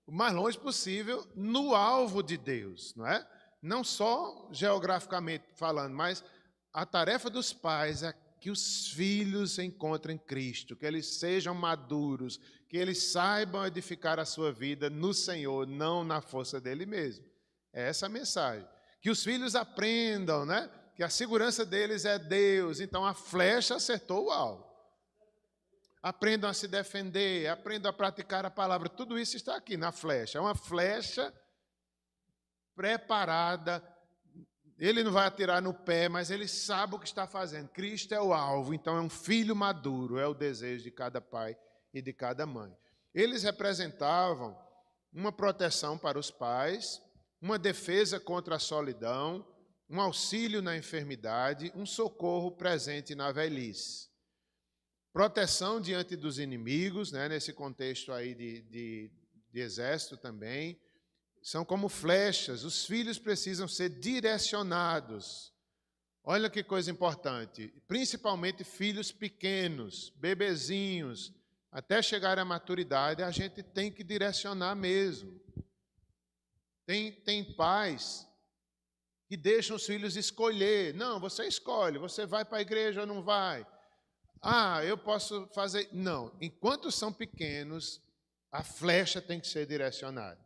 o mais longe possível, no alvo de Deus, não é? Não só geograficamente falando, mas a tarefa dos pais é que os filhos encontrem Cristo, que eles sejam maduros, que eles saibam edificar a sua vida no Senhor, não na força dele mesmo. É essa a mensagem. Que os filhos aprendam, né? Que a segurança deles é Deus. Então a flecha acertou o alvo. Aprendam a se defender, aprendam a praticar a palavra. Tudo isso está aqui na flecha. É uma flecha preparada. Ele não vai atirar no pé, mas ele sabe o que está fazendo. Cristo é o alvo, então é um filho maduro, é o desejo de cada pai e de cada mãe. Eles representavam uma proteção para os pais, uma defesa contra a solidão, um auxílio na enfermidade, um socorro presente na velhice. proteção diante dos inimigos, né, nesse contexto aí de exército também. São como flechas, os filhos precisam ser direcionados. Olha que coisa importante, principalmente filhos pequenos, bebezinhos, até chegar à maturidade, a gente tem que direcionar mesmo. Tem pais que deixam os filhos escolher. Não, você escolhe, você vai para a igreja ou não vai. Ah, eu posso fazer... Não, enquanto são pequenos, a flecha tem que ser direcionada.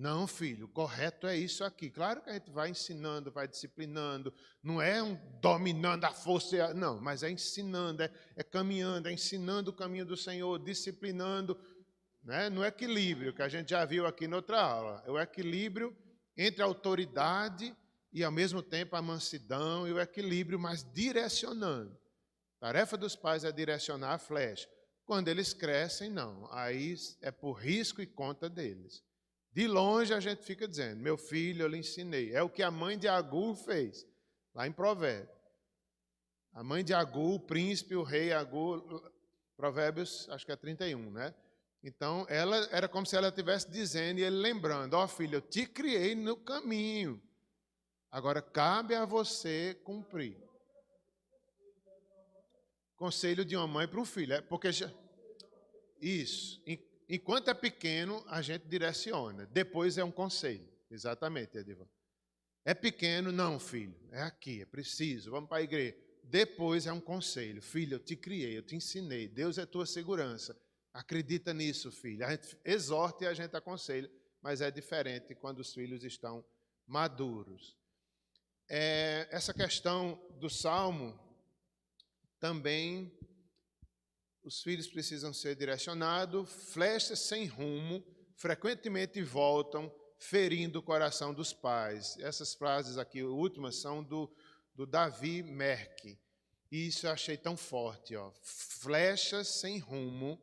Não, filho, o correto é isso aqui. Claro que a gente vai ensinando, vai disciplinando. Não é dominando a força, não, mas é ensinando, é caminhando, é ensinando o caminho do Senhor, disciplinando, né, no equilíbrio, que a gente já viu aqui noutra aula. É o equilíbrio entre a autoridade e, ao mesmo tempo, a mansidão e o equilíbrio, mas direcionando. A tarefa dos pais é direcionar a flecha. Quando eles crescem, não. Aí é por risco e conta deles. De longe a gente fica dizendo, meu filho, eu lhe ensinei. É o que a mãe de Agur fez, lá em Provérbios. A mãe de Agur, o príncipe, o rei Agur, Provérbios, acho que é 31, né? Então, ela era como se ela estivesse dizendo e ele lembrando, ó filho, eu te criei no caminho. Agora, cabe a você cumprir. Conselho de uma mãe para um filho. É porque isso. Enquanto é pequeno, a gente direciona. Depois é um conselho. Exatamente, Edivan. É pequeno, não, filho. É aqui, é preciso. Vamos para a igreja. Depois é um conselho. Filho, eu te criei, eu te ensinei. Deus é tua segurança. Acredita nisso, filho. A gente exorta e a gente aconselha. Mas é diferente quando os filhos estão maduros. Essa questão do Salmo também... Os filhos precisam ser direcionados, flechas sem rumo, frequentemente voltam, ferindo o coração dos pais. Essas frases aqui, últimas, são do Davi Merck. E isso eu achei tão forte. Ó. Flechas sem rumo,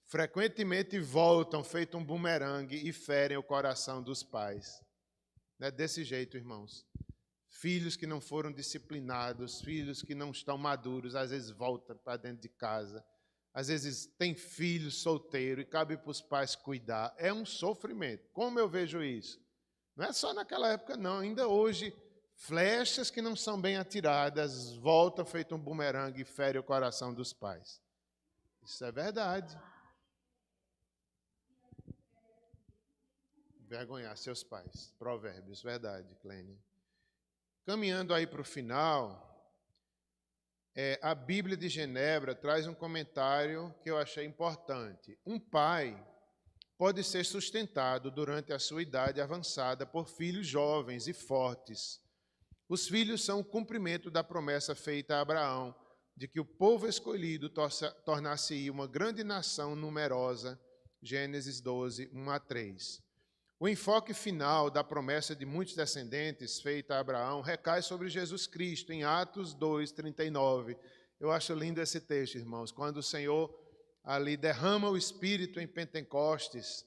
frequentemente voltam, feito um bumerangue, e ferem o coração dos pais. Não é desse jeito, irmãos. Filhos que não foram disciplinados, filhos que não estão maduros, às vezes voltam para dentro de casa. Às vezes tem filho solteiro e cabe para os pais cuidar. É um sofrimento. Como eu vejo isso? Não é só naquela época, não. Ainda hoje, flechas que não são bem atiradas voltam feito um bumerangue e ferem o coração dos pais. Isso é verdade. Vergonhar seus pais. Provérbios, verdade, Clênia. Caminhando aí para o final... a Bíblia de Genebra traz um comentário que eu achei importante. Um pai pode ser sustentado durante a sua idade avançada por filhos jovens e fortes. Os filhos são o cumprimento da promessa feita a Abraão de que o povo escolhido tornar-se uma grande nação numerosa. Gênesis 12, 1 a 3. O enfoque final da promessa de muitos descendentes feita a Abraão recai sobre Jesus Cristo, em Atos 2, 39. Eu acho lindo esse texto, irmãos, quando o Senhor ali derrama o Espírito em Pentecostes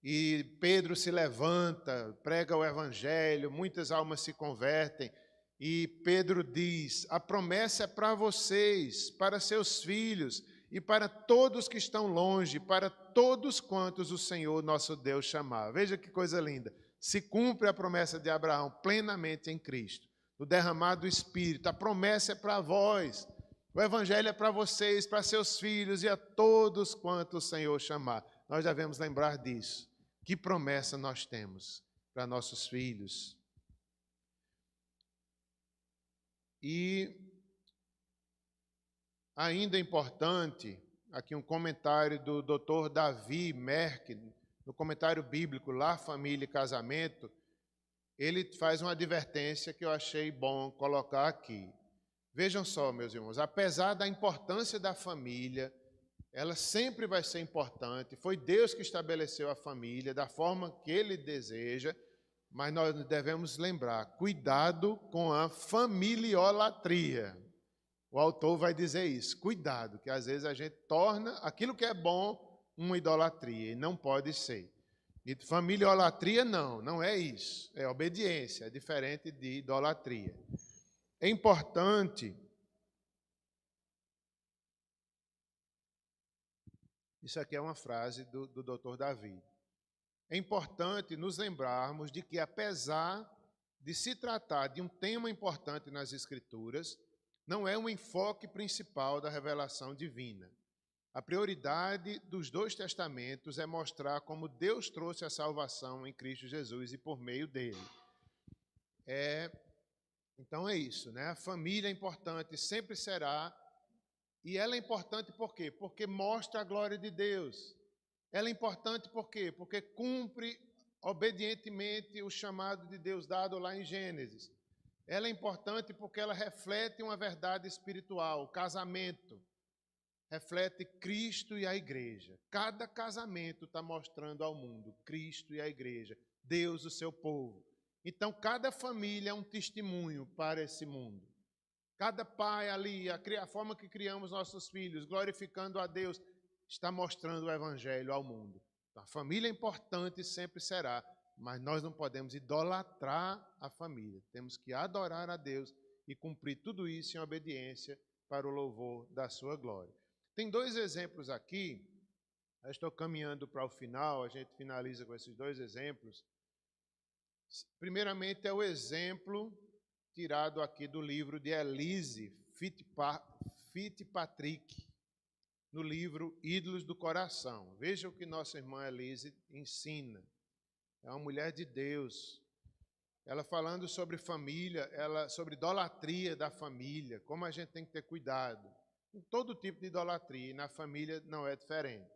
e Pedro se levanta, prega o Evangelho, muitas almas se convertem e Pedro diz, a promessa é para vocês, para seus filhos e para todos que estão longe, para todos quantos o Senhor nosso Deus chamar. Veja que coisa linda. Se cumpre a promessa de Abraão plenamente em Cristo. O derramado do Espírito. A promessa é para vós. O Evangelho é para vocês, para seus filhos e a todos quantos o Senhor chamar. Nós devemos lembrar disso. Que promessa nós temos para nossos filhos. E... ainda importante, aqui um comentário do Dr. Davi Merck, no comentário bíblico La Família e Casamento, ele faz uma advertência que eu achei bom colocar aqui. Vejam só, meus irmãos, apesar da importância da família, ela sempre vai ser importante, foi Deus que estabeleceu a família da forma que Ele deseja, mas nós devemos lembrar, cuidado com a familiolatria. O autor vai dizer isso, cuidado, que às vezes a gente torna aquilo que é bom uma idolatria, e não pode ser. E familiolatria não é isso, é obediência, é diferente de idolatria. É importante Isso aqui é uma frase do Dr. Davi. É importante nos lembrarmos de que, apesar de se tratar de um tema importante nas Escrituras, não é o enfoque principal da revelação divina. A prioridade dos dois testamentos é mostrar como Deus trouxe a salvação em Cristo Jesus e por meio dele. Então é isso, né? A família é importante, sempre será. E ela é importante por quê? Porque mostra a glória de Deus. Ela é importante por quê? Porque cumpre obedientemente o chamado de Deus dado lá em Gênesis. Ela é importante porque ela reflete uma verdade espiritual. O casamento reflete Cristo e a igreja. Cada casamento está mostrando ao mundo Cristo e a igreja, Deus, o seu povo. Então, cada família é um testemunho para esse mundo. Cada pai ali, a forma que criamos nossos filhos, glorificando a Deus, está mostrando o evangelho ao mundo. Então, a família é importante e sempre será, mas nós não podemos idolatrar a família. Temos que adorar a Deus e cumprir tudo isso em obediência para o louvor da sua glória. Tem dois exemplos aqui, eu estou caminhando para o final, a gente finaliza com esses dois exemplos. Primeiramente é o exemplo tirado aqui do livro de Elise Fitzpatrick, no livro Ídolos do Coração. Veja o que nossa irmã Elise ensina. É uma mulher de Deus. Ela falando sobre família, sobre idolatria da família, como a gente tem que ter cuidado. Com todo tipo de idolatria, e na família não é diferente.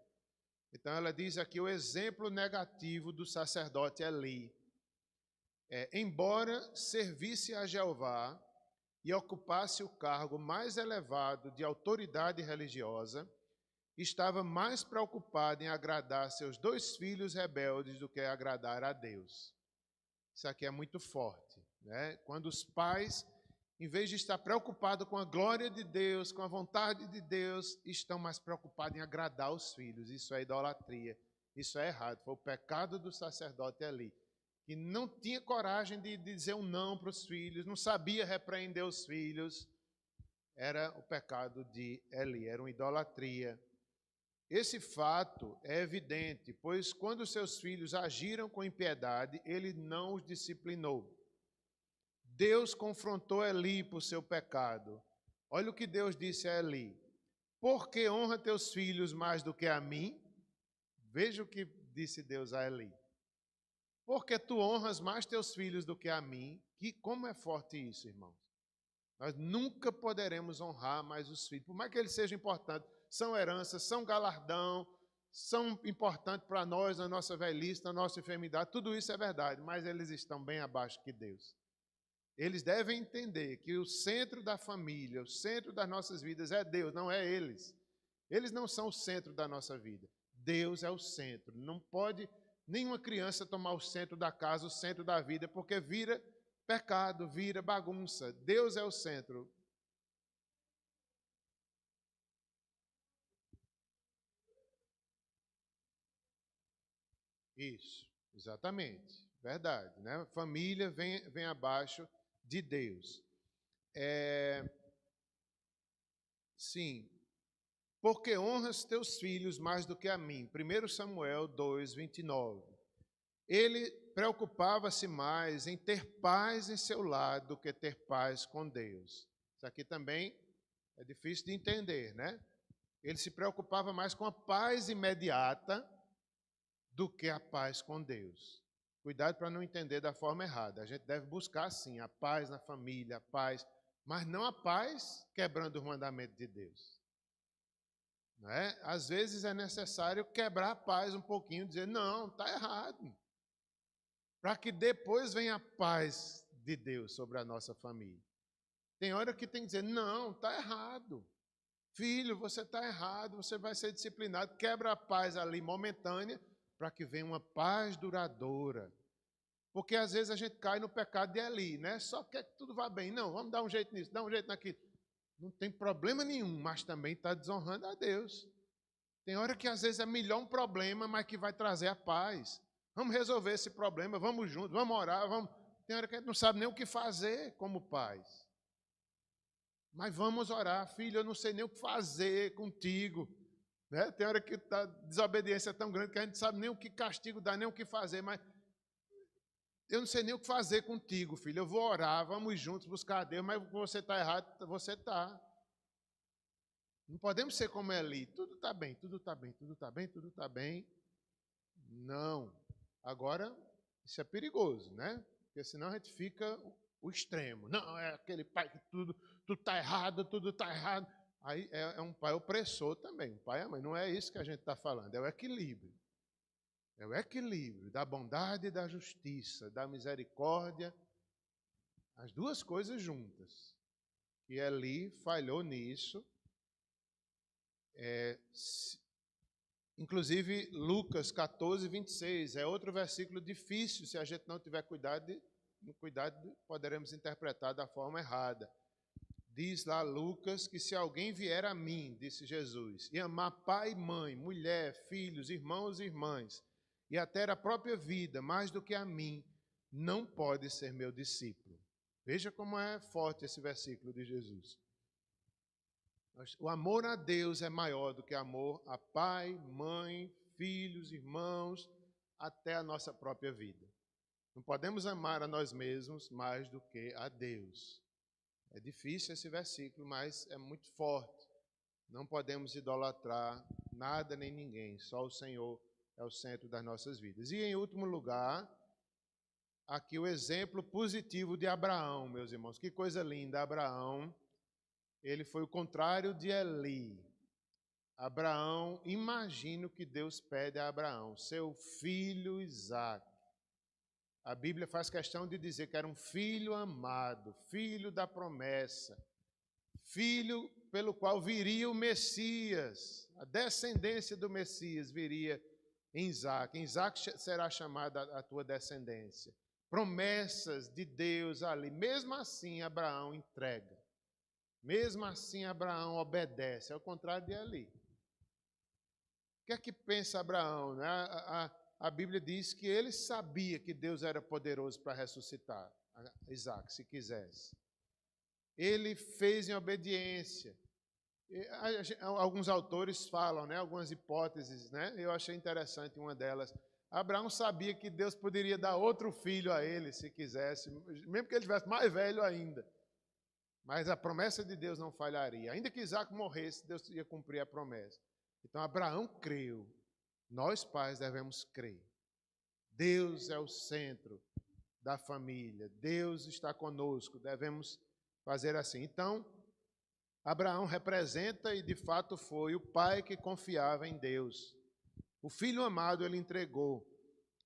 Então ela diz aqui o exemplo negativo do sacerdote Eli. Embora servisse a Jeová e ocupasse o cargo mais elevado de autoridade religiosa, estava mais preocupado em agradar seus dois filhos rebeldes do que agradar a Deus. Isso aqui é muito forte, né? Quando os pais, em vez de estar preocupados com a glória de Deus, com a vontade de Deus, estão mais preocupados em agradar os filhos. Isso é idolatria, isso é errado. Foi o pecado do sacerdote ali, que não tinha coragem de dizer um não para os filhos, não sabia repreender os filhos. Era o pecado de Eli, era uma idolatria. Esse fato é evidente, pois quando seus filhos agiram com impiedade, ele não os disciplinou. Deus confrontou Eli por seu pecado. Olha o que Deus disse a Eli: por que honra teus filhos mais do que a mim? Veja o que disse Deus a Eli: porque tu honras mais teus filhos do que a mim. Como é forte isso, irmãos. Nós nunca poderemos honrar mais os filhos, por mais que eles sejam importantes, são heranças, são galardão, são importantes para nós, na nossa velhice, na nossa enfermidade, tudo isso é verdade, mas eles estão bem abaixo que Deus. Eles devem entender que o centro da família, o centro das nossas vidas é Deus, não é eles. Eles não são o centro da nossa vida. Deus é o centro. Não pode nenhuma criança tomar o centro da casa, o centro da vida, porque vira pecado, vira bagunça. Deus é o centro. Isso, exatamente. Verdade, né? Família vem abaixo de Deus. Sim. Porque honras teus filhos mais do que a mim. 1 Samuel 2, 29. Ele preocupava-se mais em ter paz em seu lado do que ter paz com Deus. Isso aqui também é difícil de entender, né? Ele se preocupava mais com a paz imediata do que a paz com Deus. Cuidado para não entender da forma errada. A gente deve buscar, sim, a paz na família, a paz, mas não a paz quebrando os mandamentos de Deus. Não é? Às vezes é necessário quebrar a paz um pouquinho, dizer, não, está errado. Para que depois venha a paz de Deus sobre a nossa família. Tem hora que tem que dizer, não, está errado. Filho, você está errado, você vai ser disciplinado. Quebra a paz ali momentânea, para que venha uma paz duradoura. Porque às vezes a gente cai no pecado de Eli, né? Só quer que tudo vá bem. Não, vamos dar um jeito nisso, dar um jeito naquilo. Não tem problema nenhum, mas também está desonrando a Deus. Tem hora que às vezes é melhor um problema, mas que vai trazer a paz. Vamos resolver esse problema, vamos juntos, vamos orar, vamos. Tem hora que a gente não sabe nem o que fazer como pais. Mas vamos orar, filho, eu não sei nem o que fazer contigo. Né? Tem hora que a desobediência é tão grande que a gente não sabe nem o que castigo dá, nem o que fazer, mas eu não sei nem o que fazer contigo, filho. Eu vou orar, vamos juntos buscar a Deus, mas você está errado, você está. Não podemos ser como Eli. Tudo está bem, tudo está bem, tudo está bem, tudo está bem. Não. Agora, isso é perigoso, né? Porque senão a gente fica o extremo. Não, é aquele pai que tudo está errado, tudo está errado. Aí é um pai opressor também, um pai e a mãe. Não é isso que a gente está falando, é o equilíbrio. É o equilíbrio da bondade e da justiça, da misericórdia, as duas coisas juntas. E Eli falhou nisso. Inclusive, Lucas 14, 26, é outro versículo difícil, se a gente não tiver cuidado, poderemos interpretar da forma errada. Diz lá Lucas que se alguém vier a mim, disse Jesus, e amar pai e mãe, mulher, filhos, irmãos e irmãs, e até a própria vida, mais do que a mim, não pode ser meu discípulo. Veja como é forte esse versículo de Jesus. O amor a Deus é maior do que amor a pai, mãe, filhos, irmãos, até a nossa própria vida. Não podemos amar a nós mesmos mais do que a Deus. É difícil esse versículo, mas é muito forte. Não podemos idolatrar nada nem ninguém, só o Senhor é o centro das nossas vidas. E em último lugar, aqui o exemplo positivo de Abraão, meus irmãos. Que coisa linda, Abraão. Ele foi o contrário de Eli. Abraão, imagina o que Deus pede a Abraão, seu filho Isaque. A Bíblia faz questão de dizer que era um filho amado, filho da promessa, filho pelo qual viria o Messias, a descendência do Messias viria em Isaque. Em Isaque será chamada a tua descendência. Promessas de Deus ali. Mesmo assim, Abraão entrega. Mesmo assim, Abraão obedece, ao contrário de Eli. O que é que pensa Abraão? Né? A Bíblia diz que ele sabia que Deus era poderoso para ressuscitar Isaac, se quisesse. Ele fez em obediência. Alguns autores falam, né? Algumas hipóteses, né? Eu achei interessante uma delas. Abraão sabia que Deus poderia dar outro filho a ele, se quisesse, mesmo que ele tivesse mais velho ainda. Mas a promessa de Deus não falharia. Ainda que Isaac morresse, Deus ia cumprir a promessa. Então Abraão creu. Nós, pais, devemos crer. Deus é o centro da família. Deus está conosco. Devemos fazer assim. Então, Abraão representa e de fato foi o pai que confiava em Deus. O filho amado ele entregou.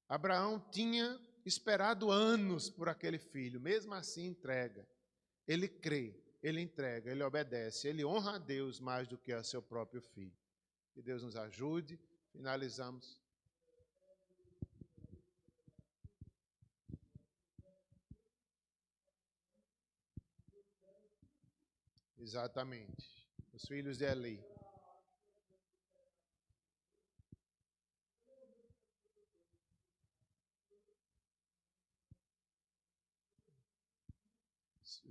Abraão tinha esperado anos por aquele filho. Mesmo assim, entrega. Ele crê, ele entrega, ele obedece, ele honra a Deus mais do que a seu próprio filho. Que Deus nos ajude. Finalizamos. Exatamente. Os filhos de Eli.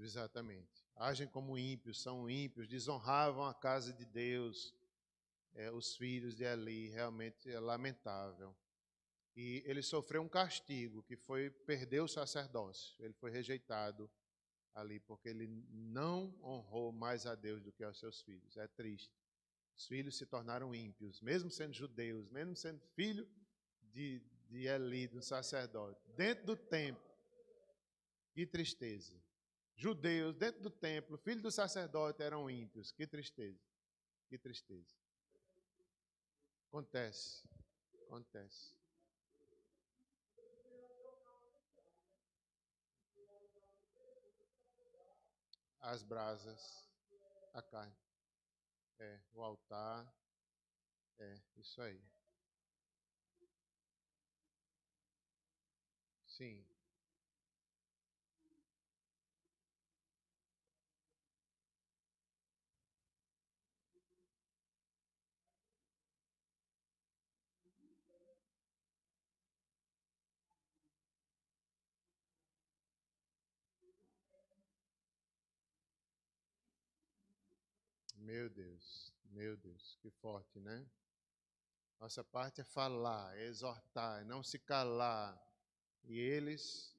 Exatamente. Agem como ímpios, são ímpios, desonravam a casa de Deus. Os filhos de Eli, realmente é lamentável. E ele sofreu um castigo, que foi perder o sacerdócio. Ele foi rejeitado ali, porque ele não honrou mais a Deus do que aos seus filhos. É triste. Os filhos se tornaram ímpios, mesmo sendo judeus, mesmo sendo filho de Eli, do sacerdote, dentro do templo. Que tristeza. Judeus, dentro do templo, filho do sacerdote, eram ímpios. Que tristeza. Que tristeza. Acontece. Acontece. As brasas, a carne. O altar. Isso aí. Sim. Meu Deus. Meu Deus, que forte, né? Nossa parte é falar, é exortar, é não se calar. E eles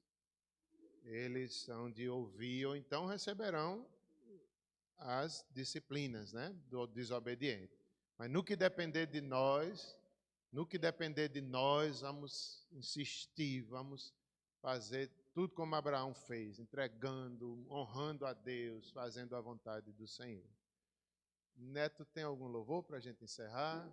são de ouvir, ou então receberão as disciplinas, né, do desobediente. Mas no que depender de nós, vamos insistir, vamos fazer tudo como Abraão fez, entregando, honrando a Deus, fazendo a vontade do Senhor. Neto, tem algum louvor para a gente encerrar?